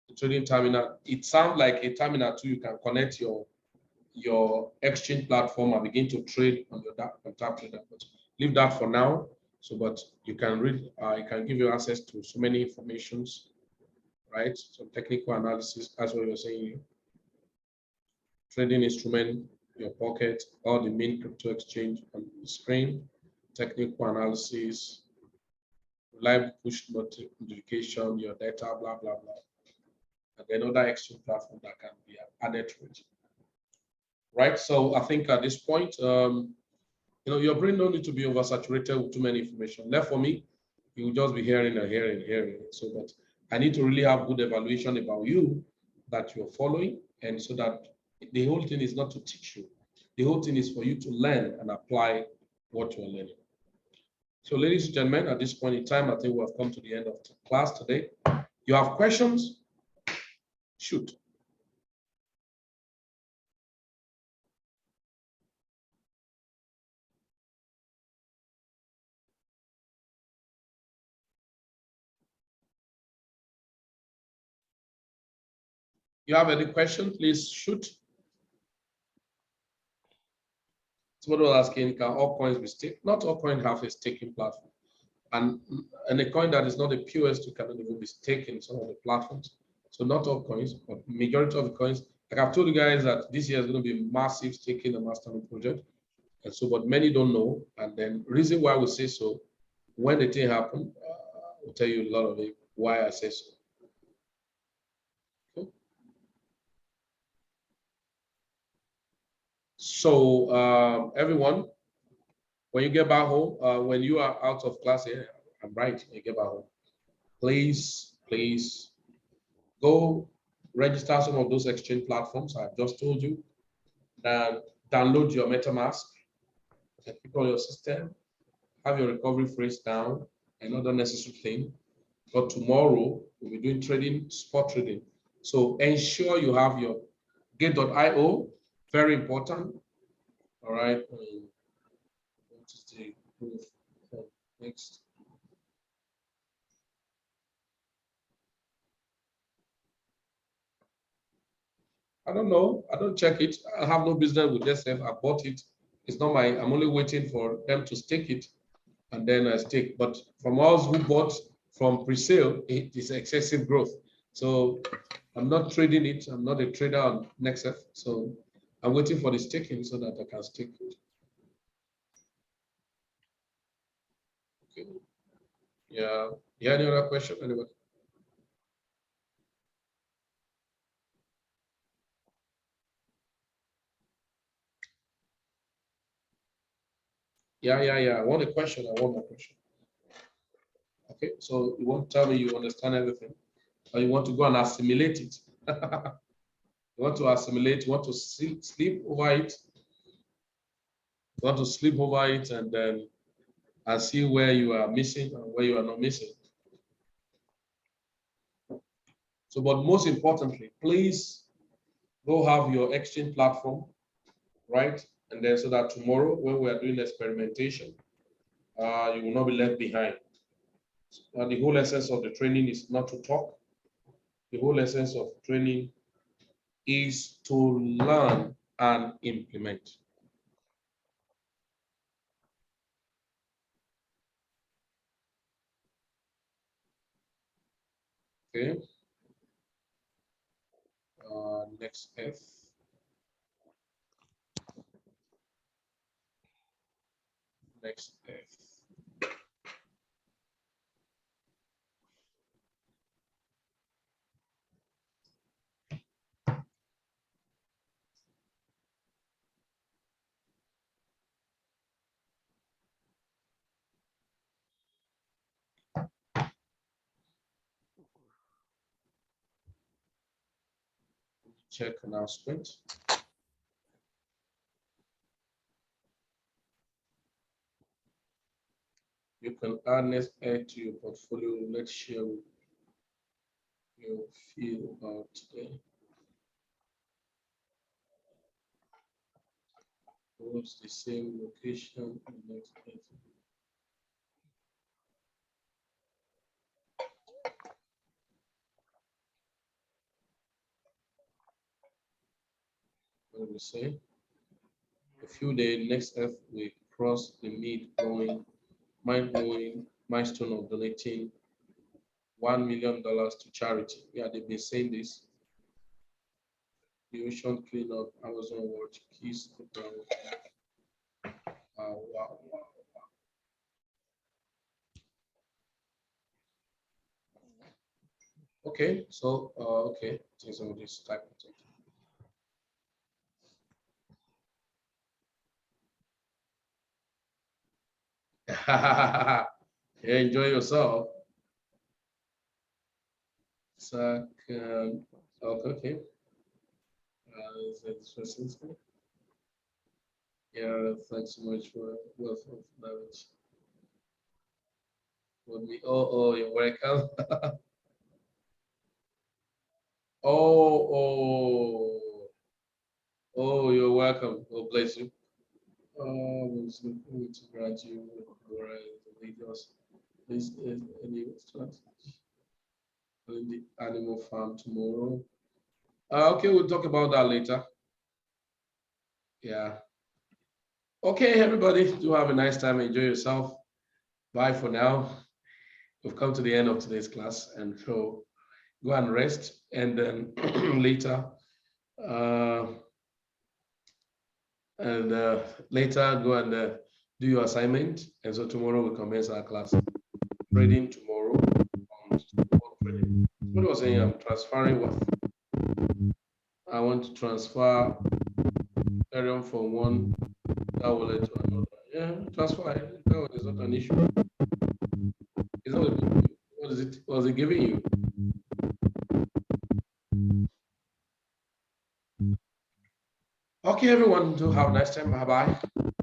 The trading terminal, it sounds like a terminal too. You can connect your exchange platform and begin to trade on your tab trader. But leave that for now. So, but you can read, it can give you access to so many informations, right? Some technical analysis, that's what you're saying. Trading instrument, your pocket, all the main crypto exchange on the screen, technical analysis, live push notification, your data, blah, blah, blah. And then other exchange platform that can be added to it. Right, so I think at this point, your brain don't need to be oversaturated with too many information. Left for me, you will just be hearing and hearing and hearing. So, but I need to really have good evaluation about you that you're following, and so that the whole thing is not to teach you. The whole thing is for you to learn and apply what you're learning. So, ladies and gentlemen, at this point in time, I think we have come to the end of the class today. You have questions? Shoot. You have any question, please shoot. Somebody was asking, can all coins be staked? Not all coins have a staking platform. And a coin that is not a POS2 cannot even be staking some of the platforms. So not all coins, but majority of the coins. Like I've told you guys that this year is going to be massive staking the Mastermind project. And so, but many don't know. And then reason why we say so, when the thing happened, I'll tell you a lot of it, why I say so. Okay. So everyone, when you get back home, when you are out of class here, I'm right, you get back home, please go register some of those exchange platforms I've just told you, and download your Metamask, and keep on your system, have your recovery phrase down, and other necessary thing. But tomorrow, we'll be doing trading, spot trading. So ensure you have your gate.io, very important. All right. What is the next? I don't know. I don't check it. I have no business with this. I bought it. It's not my, I'm only waiting for them to stake it, and then I stake. But from us who bought from pre-sale, it is excessive growth. So I'm not trading it. I'm not a trader on Nexef. So I'm waiting for the staking so that I can stake it. Okay. Yeah. Yeah. Any other question? Anybody? Yeah. I want a question. I want my question. Okay. So you won't tell me you understand everything, or you want to go and assimilate it. You want to assimilate, you want to sleep over it, you want to sleep over it, and then and see where you are missing and where you are not missing. So, but most importantly, please go have your exchange platform, right? And then so that tomorrow, when we are doing experimentation, you will not be left behind. The whole essence of the training is not to talk. The whole essence of training is to learn and implement. Okay. Next F. Next F. Check announcement. you can add next add to your portfolio. Let's share what you feel about today. What's the same location and next add. What do we say? A few days next F we cross the mind-blowing milestone of donating $1 million to charity. Yeah, they've been saying this. The ocean cleanup, Amazon Watch, keys to the wow, wow, wow. Okay, so okay, take some of this type of thing. Yeah, enjoy yourself. Second, okay. Is that yeah, thanks so much for wealth of knowledge. You're welcome. Oh, you're welcome. God bless you. Was looking to grant you the Lagos. This is any restaurant in the animal farm tomorrow. Okay, we'll talk about that later. Yeah. Okay, everybody, do have a nice time. Enjoy yourself. Bye for now. We've come to the end of today's class, and so go and rest, and then later, later go and do your assignment. And so tomorrow we commence our class. Trading tomorrow. What was saying? I'm transferring what? I want to transfer Ethereum from one wallet to another. Yeah, transfer it. That is not an issue. Is that what is it? Was it giving you? Okay, everyone, do have a nice time. Bye bye.